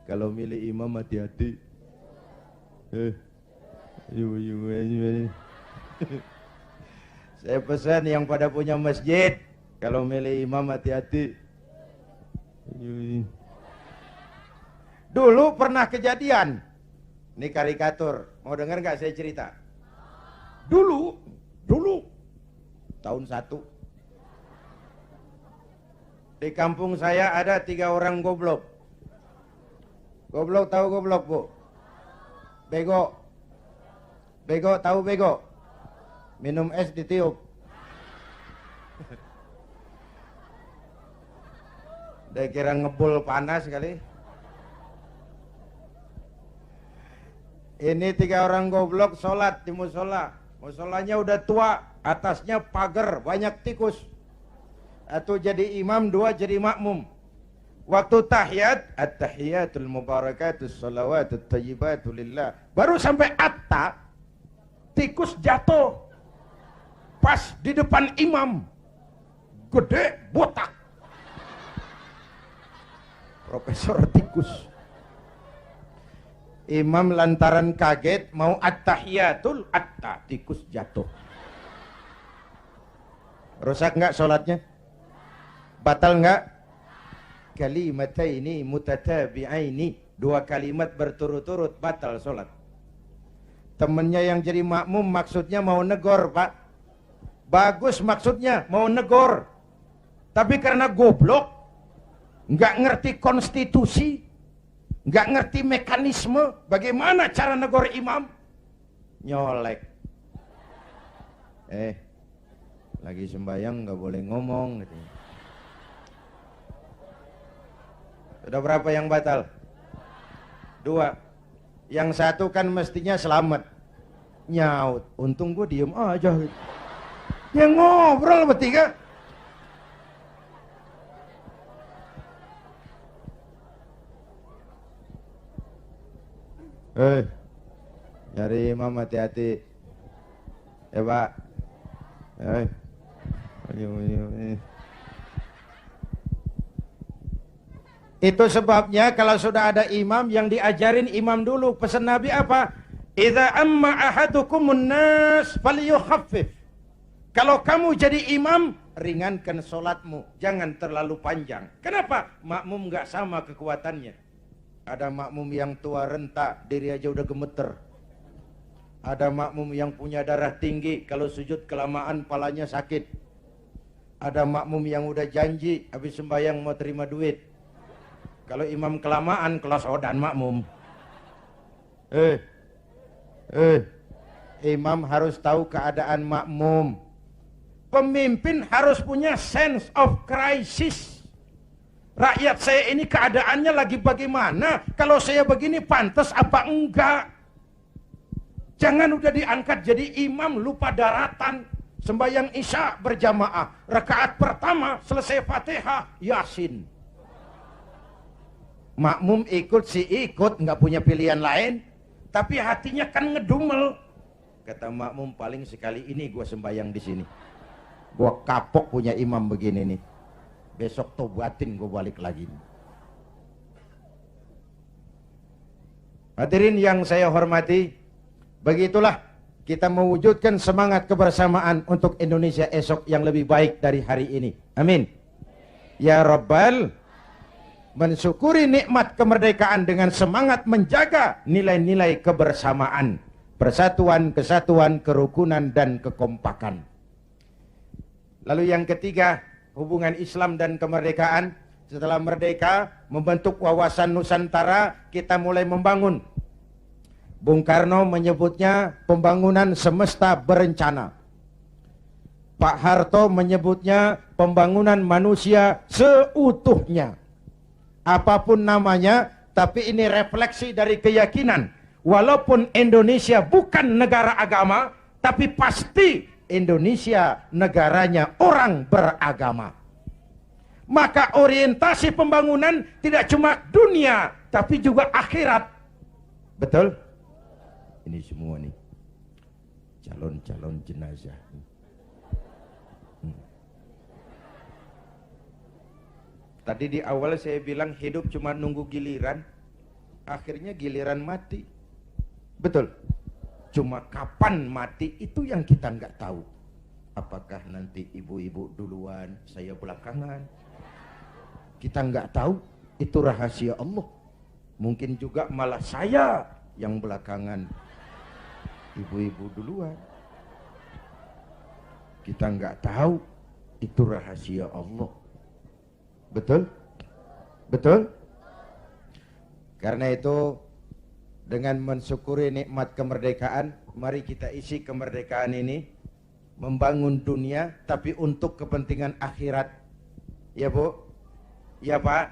kalau milih imam hati-hati. Saya pesan yang pada punya masjid, kalau milih imam hati-hati. Dulu pernah kejadian. Ini karikatur. Mau dengar nggak saya cerita? Dulu tahun 1. Di kampung saya ada 3 orang goblok. Goblok tahu goblok, Bu? Bego. Bego tahu bego? Minum es ditiup. Dia kira ngebul panas kali. Ini 3 orang goblok sholat di musola. Musolanya udah tua, atasnya pagar, banyak tikus. Satu jadi imam, 2 jadi makmum. Waktu tahiyat, at-tahiyatul mubarakatus salawatut tayyibatu lillah. Baru sampai atta, tikus jatuh. Pas di depan imam. Gede, botak. Profesor tikus. Imam lantaran kaget mau at-tahiyatul atta, tikus jatuh. Rusak enggak sholatnya? Batal enggak? Kalimataini mutatabi'aini, 2 kalimat berturut-turut batal sholat. Temennya yang jadi makmum maksudnya mau negor, Pak. Bagus maksudnya mau negor. Tapi karena goblok, nggak ngerti konstitusi, nggak ngerti mekanisme, bagaimana cara negor imam, nyolek. Lagi sembahyang nggak boleh ngomong gitu. Sudah berapa yang batal? 2. Yang 1 kan mestinya selamat. Nyaut, untung gue diem aja gitu. Yang ngobrol bertiga. Nyari imam hati-hati. Ya Pak. Itu sebabnya kalau sudah ada imam yang diajarin imam dulu. Pesan Nabi apa? Idza amma ahadukumun nas falyukhaffif. Kalau kamu jadi imam, ringankan solatmu, jangan terlalu panjang. Kenapa? Makmum nggak sama kekuatannya. Ada makmum yang tua renta, diri aja udah gemeter. Ada makmum yang punya darah tinggi, kalau sujud kelamaan palanya sakit. Ada makmum yang udah janji, habis sembahyang mau terima duit. Kalau imam kelamaan, kelas odan makmum. Imam harus tahu keadaan makmum. Pemimpin harus punya sense of crisis. Rakyat saya ini keadaannya lagi bagaimana? Kalau saya begini pantas apa enggak? Jangan udah diangkat jadi imam lupa daratan. Sembahyang Isya berjamaah. Rakaat pertama selesai Fatihah, Yasin. Makmum ikut si ikut, nggak punya pilihan lain. Tapi hatinya kan ngedumel. Kata makmum, paling sekali ini gua sembahyang di sini. Gua kapok punya imam begini nih. Besok tobatin gua balik lagi. Hadirin yang saya hormati, begitulah kita mewujudkan semangat kebersamaan untuk Indonesia esok yang lebih baik dari hari ini. Amin. Ya Rabbal, mensyukuri nikmat kemerdekaan dengan semangat menjaga nilai-nilai kebersamaan, persatuan, kesatuan, kerukunan, dan kekompakan. Lalu yang ketiga, hubungan Islam dan kemerdekaan. Setelah merdeka, membentuk wawasan Nusantara, kita mulai membangun. Bung Karno menyebutnya pembangunan semesta berencana. Pak Harto menyebutnya pembangunan manusia seutuhnya. Apapun namanya, tapi ini refleksi dari keyakinan. Walaupun Indonesia bukan negara agama, tapi pasti Indonesia negaranya orang beragama. Maka orientasi pembangunan tidak cuma dunia, tapi juga akhirat. Betul? Ini semua nih calon-calon jenazah. Tadi di awal saya bilang hidup cuma nunggu giliran, akhirnya giliran mati. Betul? Cuma kapan mati itu yang kita nggak tahu. Apakah nanti ibu-ibu duluan, saya belakangan? Kita nggak tahu, itu rahasia Allah. Mungkin juga malah saya yang belakangan, ibu-ibu duluan. Kita nggak tahu, itu rahasia Allah. Betul? Betul? Karena itu, dengan mensyukuri nikmat kemerdekaan, mari kita isi kemerdekaan ini membangun dunia, tapi untuk kepentingan akhirat. Ya Bu? Ya Pak?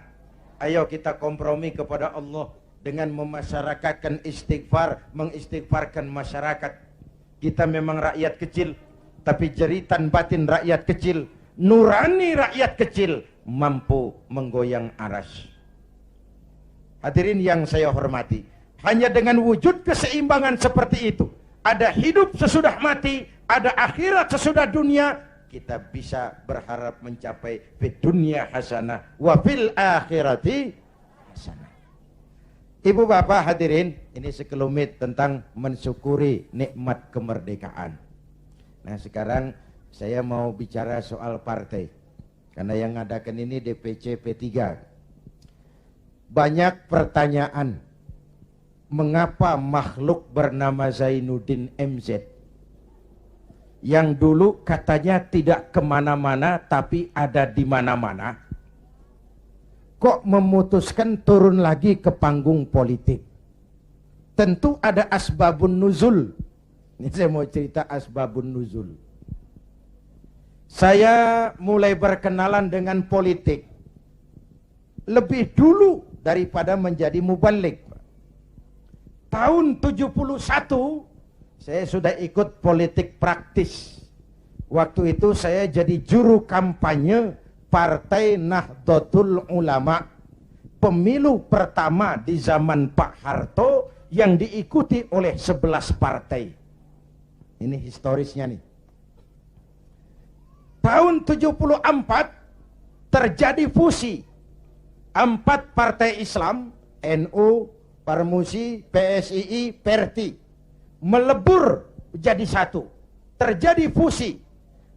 Ayo kita kompromi kepada Allah dengan memasyarakatkan istighfar, mengistighfarkan masyarakat. Kita memang rakyat kecil, tapi jeritan batin rakyat kecil, nurani rakyat kecil, mampu menggoyang aras. Hadirin yang saya hormati, hanya dengan wujud keseimbangan seperti itu, ada hidup sesudah mati, ada akhirat sesudah dunia, kita bisa berharap mencapai fid dunya hasanah wa fil akhirati hasanah. Ibu bapak hadirin, ini sekelumit tentang mensyukuri nikmat kemerdekaan. Nah sekarang saya mau bicara soal partai, karena yang ngadakan ini DPC P3. Banyak pertanyaan, mengapa makhluk bernama Zainuddin MZ yang dulu katanya tidak kemana-mana tapi ada di mana-mana, kok memutuskan turun lagi ke panggung politik? Tentu ada asbabun nuzul. Ini saya mau cerita asbabun nuzul. Saya mulai berkenalan dengan politik lebih dulu daripada menjadi muballigh. Tahun 71 saya sudah ikut politik praktis. Waktu itu saya jadi juru kampanye Partai Nahdlatul Ulama. Pemilu pertama di zaman Pak Harto yang diikuti oleh 11 partai. Ini historisnya nih. Tahun 74 terjadi fusi 4 partai Islam, NU, Parmusi, PSII, Perti, melebur jadi satu. Terjadi fusi.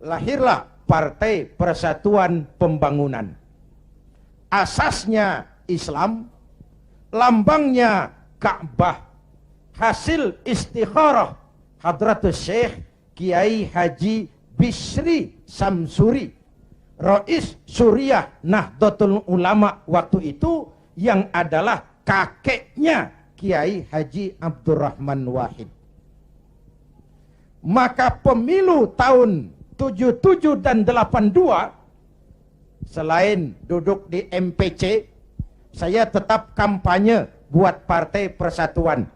Lahirlah Partai Persatuan Pembangunan. Asasnya Islam, lambangnya Ka'bah, hasil istikharah Hadratus Syekh Kiai Haji Bisri Samsuri, Rais Suriah Nahdlatul Ulama waktu itu, yang adalah kakeknya Kiai Haji Abdurrahman Wahid. Maka pemilu tahun 77 dan 82, selain duduk di MPC, saya tetap kampanye buat Partai Persatuan.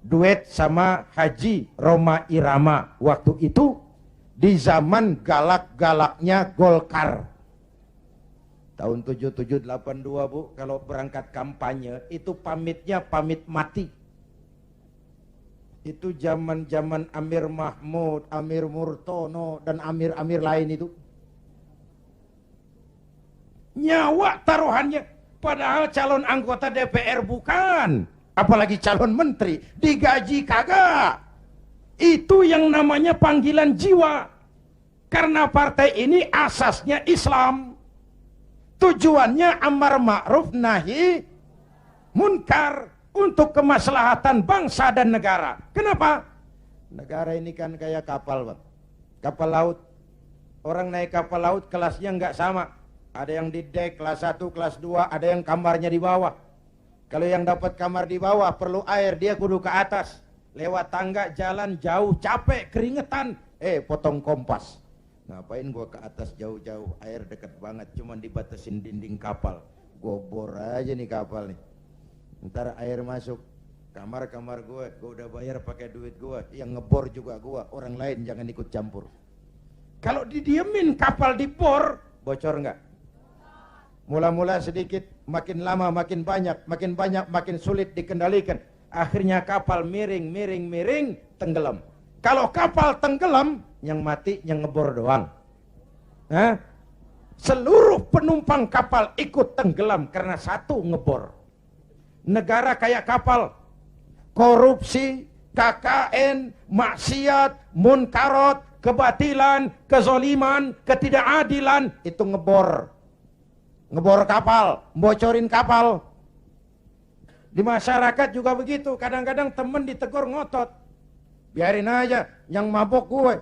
Duet sama Haji Roma Irama waktu itu, di zaman galak-galaknya Golkar. Tahun 77-82 Bu, kalau berangkat kampanye itu pamitnya pamit mati. Itu zaman-zaman Amir Mahmud, Amir Murtono, dan Amir-Amir lain itu. Nyawa taruhannya, padahal calon anggota DPR bukan, apalagi calon menteri, digaji kagak. Itu yang namanya panggilan jiwa. Karena partai ini asasnya Islam. Tujuannya amar ma'ruf nahi munkar, untuk kemaslahatan bangsa dan negara. Kenapa? Negara ini kan kayak kapal, Bang. Kapal laut. Orang naik kapal laut kelasnya nggak sama. Ada yang di dek kelas 1, kelas 2, ada yang kamarnya di bawah. Kalau yang dapat kamar di bawah perlu air, dia kudu ke atas. Lewat tangga, jalan jauh, capek, keringetan. Potong kompas. Ngapain gua ke atas jauh-jauh? Air dekat banget, cuman dibatasin dinding kapal. Gua bor aja nih kapal nih. Ntar air masuk kamar-kamar gua udah bayar pakai duit gua. Yang ngebor juga gua, orang lain jangan ikut campur. Kalau didiemin kapal dibor, bocor nggak? Mula-mula sedikit, makin lama makin banyak, makin sulit dikendalikan. Akhirnya kapal miring, tenggelam. Kalau kapal tenggelam, yang mati yang ngebor doang. Seluruh penumpang kapal ikut tenggelam karena satu ngebor. Negara kayak kapal, korupsi, KKN, maksiat, munkarot, kebatilan, kezoliman, ketidakadilan, itu ngebor kapal, bocorin kapal. Di masyarakat juga begitu. Kadang-kadang temen ditegur ngotot, biarin aja, yang mabok gue,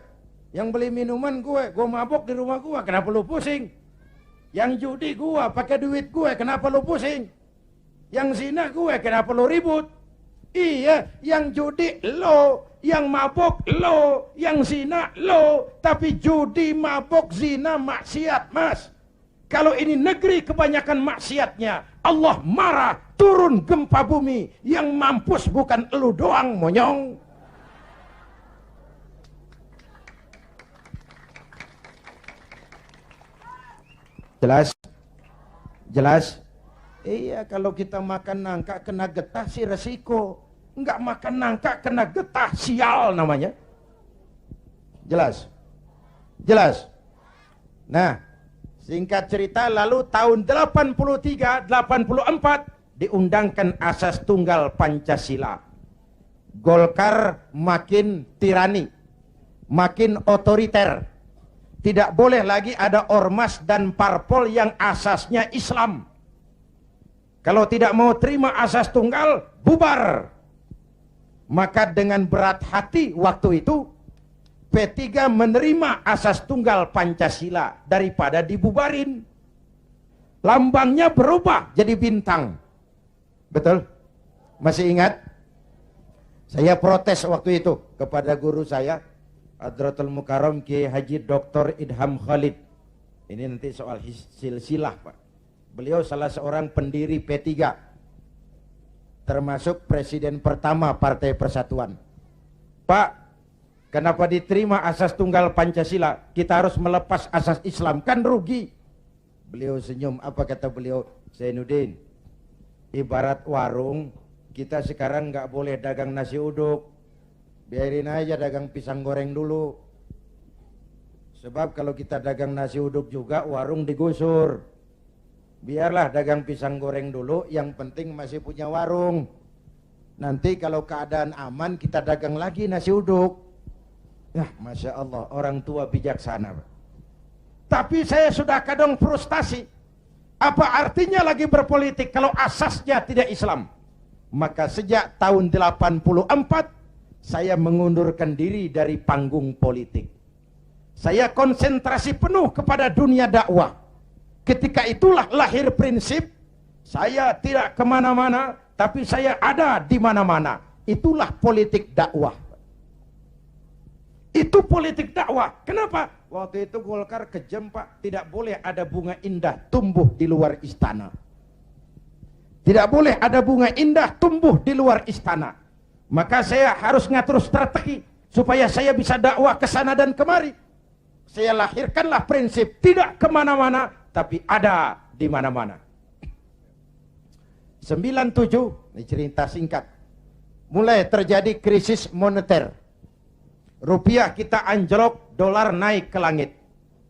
yang beli minuman gue mabok di rumah gue, kenapa lu pusing? Yang judi gue, pakai duit gue, kenapa lu pusing? Yang zina gue, kenapa lo ribut? Iya, yang judi lo, yang mabok lo, yang zina lo. Tapi judi, mabok, zina, maksiat, Mas. Kalau ini negeri kebanyakan maksiatnya, Allah marah, turun gempa bumi. Yang mampus bukan elu doang, monyong. Jelas? Jelas? Iya, kalau kita makan nangka kena getah sih resiko. Enggak makan nangka kena getah, sial namanya. Jelas? Jelas? Nah, singkat cerita, lalu tahun 83, 84 diundangkan asas tunggal Pancasila. Golkar makin tirani, makin otoriter. Tidak boleh lagi ada ormas dan parpol yang asasnya Islam. Kalau tidak mau terima asas tunggal, bubar. Maka dengan berat hati waktu itu, P3 menerima asas tunggal Pancasila daripada dibubarin. Lambangnya berubah jadi bintang. Betul? Masih ingat? Saya protes waktu itu kepada guru saya, Hadratul Mukarram Kiai Haji Dr. Idham Khalid. Ini nanti soal silsilah, Pak. Beliau salah seorang pendiri P3, termasuk presiden pertama Partai Persatuan. Pak, kenapa diterima asas tunggal Pancasila? Kita harus melepas asas Islam, kan rugi. Beliau senyum, apa kata beliau? Zainuddin, ibarat warung, Kita sekarang nggak boleh dagang nasi uduk. Biarin aja dagang pisang goreng dulu. Sebab kalau kita dagang nasi uduk juga warung digusur. Biarlah dagang pisang goreng dulu, yang penting masih punya warung. Nanti kalau keadaan aman kita dagang lagi nasi uduk. Ya, Masya Allah, orang tua bijaksana. Tapi saya sudah kadang frustasi. Apa artinya lagi berpolitik kalau asasnya tidak Islam? Maka sejak tahun 84 saya mengundurkan diri dari panggung politik. Saya konsentrasi penuh kepada dunia dakwah. Ketika itulah lahir prinsip, saya tidak kemana-mana, tapi saya ada di mana-mana. Itulah politik dakwah. Itu politik dakwah. Kenapa? Waktu itu Golkar kejam, Pak. Tidak boleh ada bunga indah tumbuh di luar istana. Tidak boleh ada bunga indah tumbuh di luar istana. Maka saya harus ngatur strategi supaya saya bisa dakwah ke sana dan kemari. Saya lahirkanlah prinsip tidak kemana-mana, tapi ada di mana-mana. 97, ini cerita singkat. Mulai terjadi krisis moneter. Rupiah kita anjlok, dolar naik ke langit.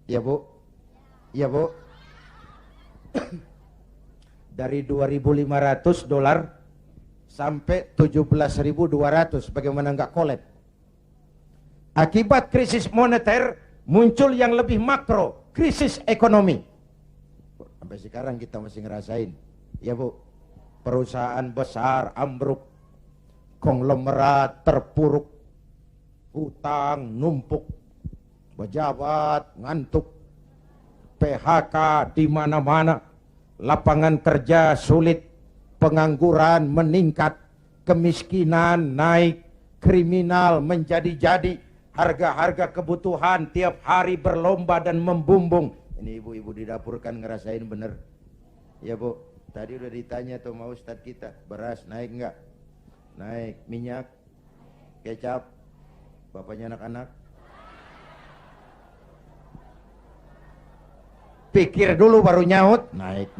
Ya Bu? Ya Bu? Dari 2.500 dolar sampai 17.200, bagaimana nggak kolab? Akibat krisis moneter muncul yang lebih makro, krisis ekonomi. Sampai sekarang kita masih ngerasain, ya Bu. Perusahaan besar ambruk, konglomerat terpuruk, hutang numpuk, pejabat ngantuk, PHK di mana-mana, lapangan kerja sulit, pengangguran meningkat, kemiskinan naik, kriminal menjadi-jadi, harga-harga kebutuhan tiap hari berlomba dan membumbung. Ini ibu-ibu di dapur kan ngerasain bener. Ya Bu, tadi udah ditanya tuh sama Ustadz kita, beras naik enggak? Naik. Minyak, kecap, bapaknya anak-anak. Pikir dulu baru nyaut, naik.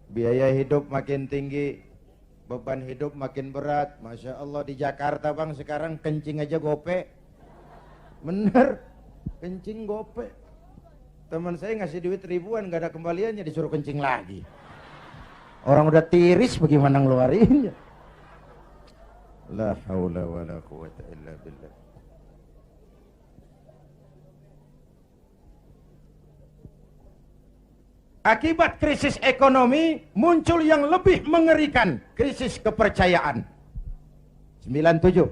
Biaya hidup makin tinggi, beban hidup makin berat. Masya Allah, di Jakarta Bang sekarang kencing aja gope. Bener, kencing gope. Teman saya ngasih duit ribuan, gak ada kembaliannya, disuruh kencing lagi. Orang udah tiris bagaimana ngeluarinnya? La haula wa la quwata illa billah. Akibat krisis ekonomi muncul yang lebih mengerikan, krisis kepercayaan. 97.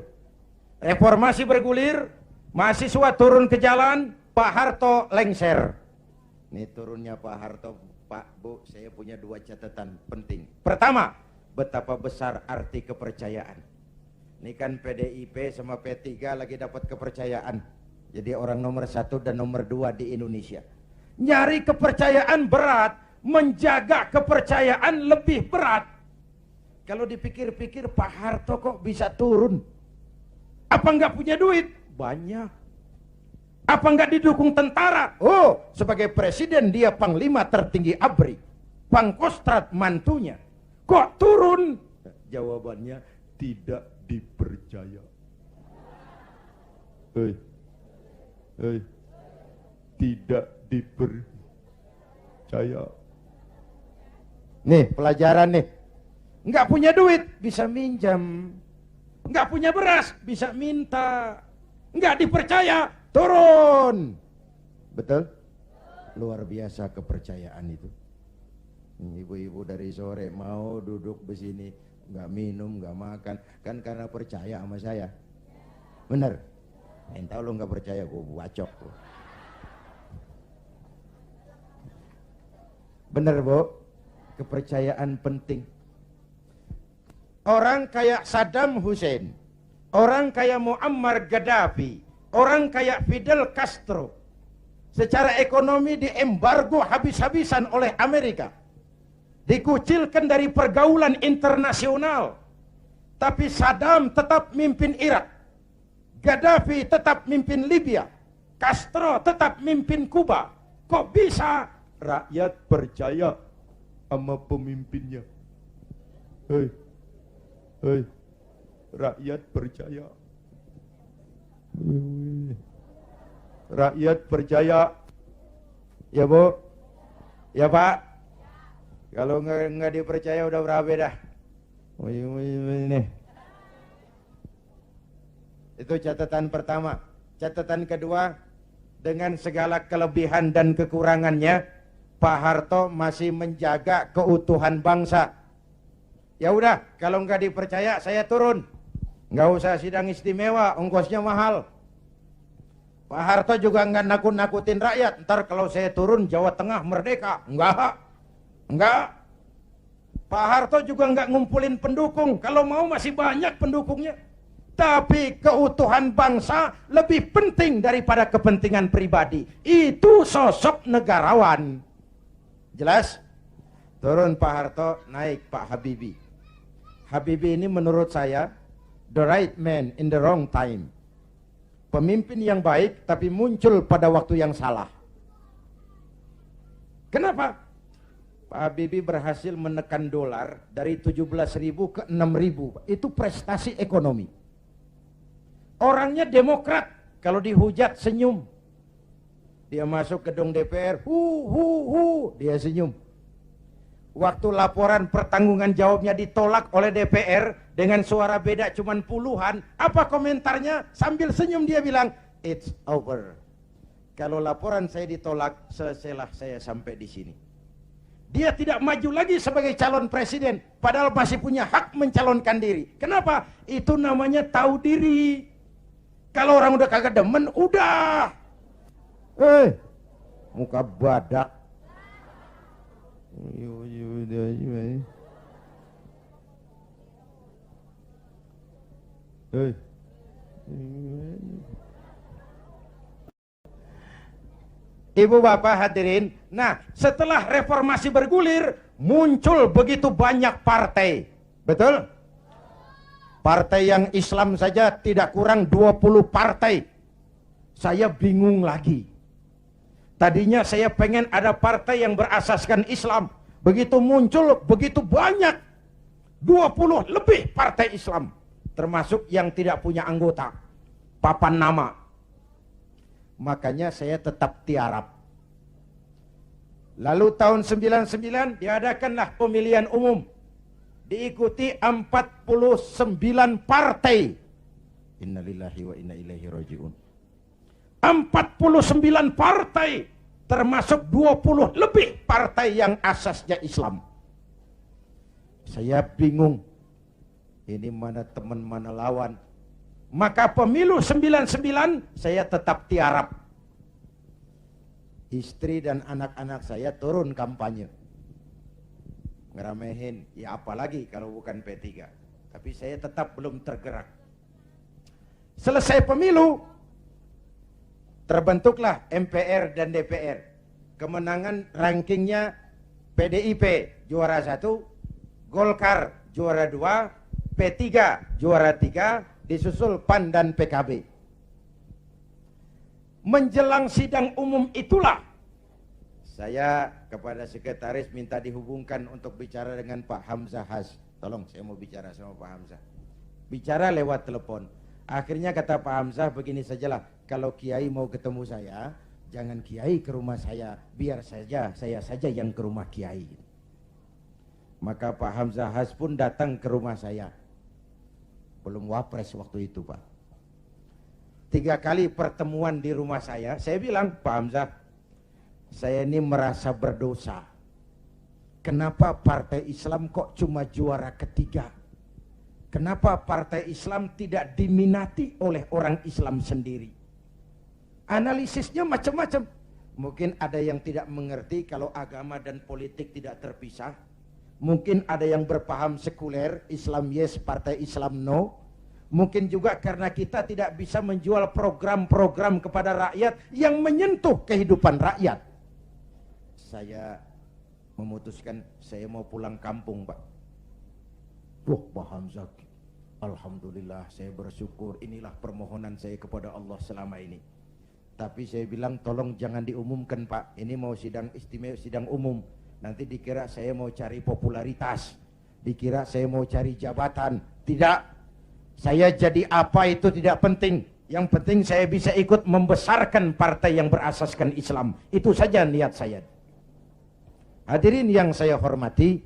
Reformasi bergulir, mahasiswa turun ke jalan, Pak Harto lengser. Ini turunnya Pak Harto, Pak Bu, saya punya dua catatan penting. Pertama, betapa besar arti kepercayaan. Ini kan PDIP sama P3 lagi dapat kepercayaan. Jadi orang nomor 1 dan nomor 2 di Indonesia. Nyari kepercayaan berat, menjaga kepercayaan lebih berat. Kalau dipikir-pikir Pak Harto kok bisa turun? Apa nggak punya duit? Banyak. Apa nggak didukung tentara? Oh, sebagai presiden dia panglima tertinggi ABRI, Pangkostrat mantunya. Kok turun? Jawabannya tidak dipercaya. Tidak dipercaya. Nih pelajaran nih. Nggak punya duit bisa minjam, nggak punya beras bisa minta, nggak dipercaya turun. Betul? Luar biasa kepercayaan itu. Ibu-ibu dari sore mau duduk besini, nggak minum, nggak makan, kan karena percaya sama saya. Bener? Entah lo nggak percaya, gue bacok. Bener Bu, kepercayaan penting. Orang kayak Saddam Hussein, orang kayak Muammar Gaddafi, orang kayak Fidel Castro, secara ekonomi diembargo habis-habisan oleh Amerika, dikucilkan dari pergaulan internasional. Tapi Saddam tetap mimpin Irak, Gaddafi tetap mimpin Libya, Castro tetap mimpin Kuba. Kok bisa rakyat percaya sama pemimpinnya. Hei, hei, rakyat percaya. Rakyat percaya. Ya Bu? Ya Pak? Kalau nggak dipercaya udah berapa dah? Ini. Itu catatan pertama. Catatan kedua, dengan segala kelebihan dan kekurangannya, Pak Harto masih menjaga keutuhan bangsa. Ya udah, kalau nggak dipercaya saya turun. Nggak usah sidang istimewa, ongkosnya mahal. Pak Harto juga nggak nakut-nakutin rakyat. Ntar kalau saya turun Jawa Tengah merdeka. Enggak. Pak Harto juga nggak ngumpulin pendukung. Kalau mau masih banyak pendukungnya. Tapi keutuhan bangsa lebih penting daripada kepentingan pribadi. Itu sosok negarawan. Jelas? Turun Pak Harto, naik Pak Habibie. Habibie ini menurut saya the right man in the wrong time. Pemimpin yang baik tapi muncul pada waktu yang salah. Kenapa? Pak Habibie berhasil menekan dolar dari 17.000 ke 6.000. Itu prestasi ekonomi. Orangnya demokrat, kalau dihujat senyum. Dia masuk gedung DPR, dia senyum. Waktu laporan pertanggungan jawabnya ditolak oleh DPR dengan suara beda cuman puluhan, apa komentarnya? Sambil senyum dia bilang, it's over. Kalau laporan saya ditolak, selesailah saya sampai di sini. Dia tidak maju lagi sebagai calon presiden, padahal masih punya hak mencalonkan diri. Kenapa? Itu namanya tahu diri. Kalau orang udah kagak demen, udah. Muka badak. Ibu bapak hadirin. Nah, setelah reformasi bergulir, muncul begitu banyak partai. Betul? Partai yang Islam saja tidak kurang 20 partai. Saya bingung lagi. Tadinya saya pengen ada partai yang berasaskan Islam. Begitu muncul, begitu banyak. 20 lebih partai Islam. Termasuk yang tidak punya anggota. Papan nama. Makanya saya tetap tiarap. Lalu tahun 99 diadakanlah pemilihan umum. Diikuti 49 partai. Innalillahi wa inna ilaihi raji'un. 49 partai, termasuk 20 lebih partai yang asasnya Islam. Saya bingung. Ini mana teman, mana lawan. Maka pemilu 99 saya tetap tiarap. Istri dan anak-anak saya turun kampanye. Ngeramehin, ya apalagi kalau bukan P3. Tapi saya tetap belum tergerak. Selesai pemilu, terbentuklah MPR dan DPR. Kemenangan rankingnya PDIP juara 1, Golkar juara 2, P3 juara 3, disusul PAN dan PKB. Menjelang sidang umum itulah saya kepada sekretaris minta dihubungkan untuk bicara dengan Pak Hamzah Has. Tolong, saya mau bicara sama Pak Hamzah. Bicara lewat telepon. Akhirnya kata Pak Hamzah, begini sajalah, kalau Kiai mau ketemu saya, jangan Kiai ke rumah saya, biar saja saya saja yang ke rumah Kiai. Maka Pak Hamzah Has pun datang ke rumah saya. Belum wapres waktu itu, Pak. 3 kali pertemuan di rumah saya bilang, Pak Hamzah, saya ini merasa berdosa. Kenapa partai Islam kok cuma juara ketiga? Kenapa partai Islam tidak diminati oleh orang Islam sendiri? Analisisnya macam-macam. Mungkin ada yang tidak mengerti kalau agama dan politik tidak terpisah. Mungkin ada yang berpaham sekuler, Islam yes, partai Islam no. Mungkin juga karena kita tidak bisa menjual program-program kepada rakyat yang menyentuh kehidupan rakyat. Saya memutuskan saya mau pulang kampung, Pak. Wah, Pak Hamzah, alhamdulillah saya bersyukur, inilah permohonan saya kepada Allah selama ini. Tapi saya bilang tolong jangan diumumkan Pak, ini mau sidang istimewa, sidang umum. Nanti dikira saya mau cari popularitas, dikira saya mau cari jabatan. Tidak, saya jadi apa itu tidak penting. Yang penting saya bisa ikut membesarkan partai yang berasaskan Islam. Itu saja niat saya. Hadirin yang saya hormati,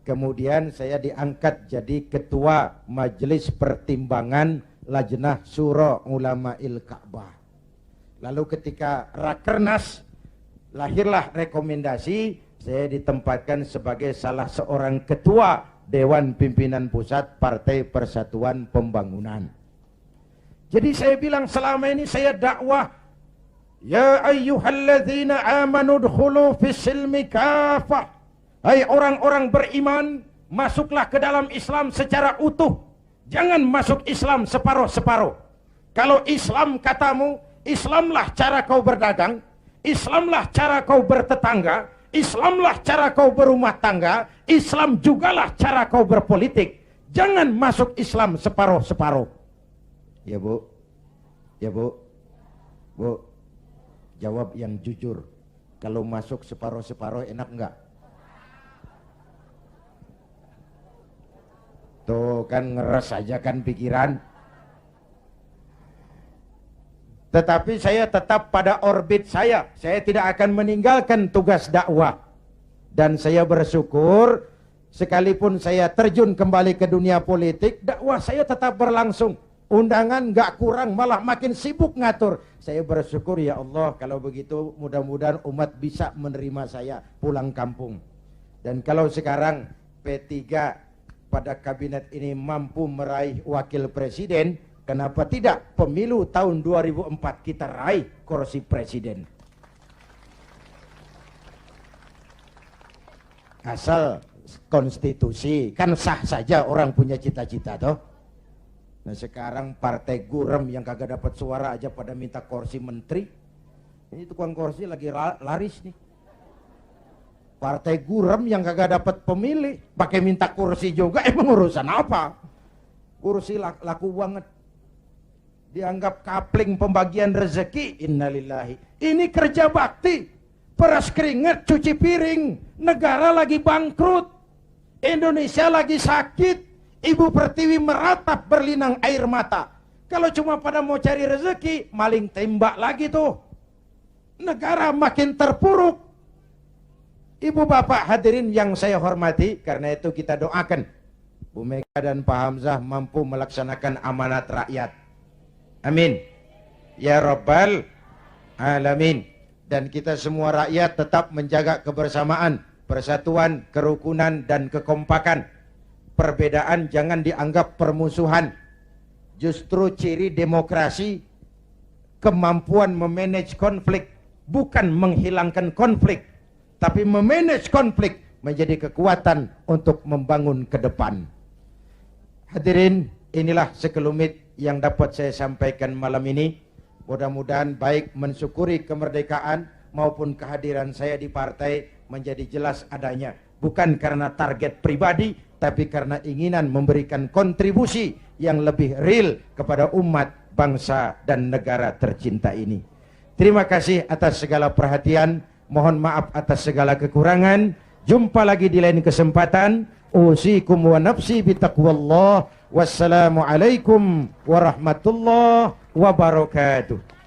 kemudian saya diangkat jadi ketua Majelis Pertimbangan Lajnah Syura Ulama'il Ka'bah. Lalu ketika Rakernas, lahirlah rekomendasi, saya ditempatkan sebagai salah seorang ketua Dewan Pimpinan Pusat Partai Persatuan Pembangunan. Jadi saya bilang selama ini saya dakwah, ya ayyuhalladzina amanu dkhulu fis silmi kafah. Hai orang-orang beriman, masuklah ke dalam Islam secara utuh. Jangan masuk Islam separuh-separuh. Kalau Islam katamu, Islamlah cara kau berdagang, Islamlah cara kau bertetangga, Islamlah cara kau berumah tangga, Islam jugalah cara kau berpolitik. Jangan masuk Islam separuh-separuh. Ya Bu, ya Bu, Bu, jawab yang jujur. Kalau masuk separuh-separuh enak enggak? Tuh kan ngeres aja kan pikiran. Tetapi saya tetap pada orbit saya. Saya tidak akan meninggalkan tugas dakwah. Dan saya bersyukur, sekalipun saya terjun kembali ke dunia politik, dakwah saya tetap berlangsung. Undangan nggak kurang, malah makin sibuk ngatur. Saya bersyukur, ya Allah, kalau begitu mudah-mudahan umat bisa menerima saya pulang kampung. Dan kalau sekarang P3 pada kabinet ini mampu meraih wakil presiden, kenapa tidak pemilu tahun 2004 kita raih kursi presiden? Asal konstitusi, kan sah saja orang punya cita-cita toh. Nah sekarang partai gurem yang kagak dapat suara aja pada minta kursi menteri. Ini tukang kursi lagi laris nih. Partai gurem yang kagak dapat pemilih, pakai minta kursi juga, emang urusan apa? Kursi laku banget. Dianggap kapling pembagian rezeki. Innalillahi. Ini kerja bakti, peras keringat, cuci piring. Negara lagi bangkrut, Indonesia lagi sakit, Ibu Pertiwi meratap berlinang air mata. Kalau cuma pada mau cari rezeki, maling tembak lagi tuh. Negara makin terpuruk. Ibu bapak hadirin yang saya hormati, karena itu kita doakan Bu Mega dan Pak Hamzah mampu melaksanakan amanat rakyat. Amin. Ya Rabbal Alamin. Dan kita semua rakyat tetap menjaga kebersamaan, persatuan, kerukunan, dan kekompakan. Perbedaan jangan dianggap permusuhan. Justru ciri demokrasi, kemampuan memanage konflik, bukan menghilangkan konflik, tapi memanage konflik menjadi kekuatan untuk membangun ke depan. Hadirin, inilah sekelumit yang dapat saya sampaikan malam ini. Mudah-mudahan baik mensyukuri kemerdekaan maupun kehadiran saya di partai menjadi jelas adanya. Bukan karena target pribadi, tapi karena inginan memberikan kontribusi yang lebih real kepada umat, bangsa, dan negara tercinta ini. Terima kasih atas segala perhatian. Mohon maaf atas segala kekurangan. Jumpa lagi di lain kesempatan. Usikum wa nafsi bitaqwallah. Wassalamualaikum warahmatullahi wabarakatuh.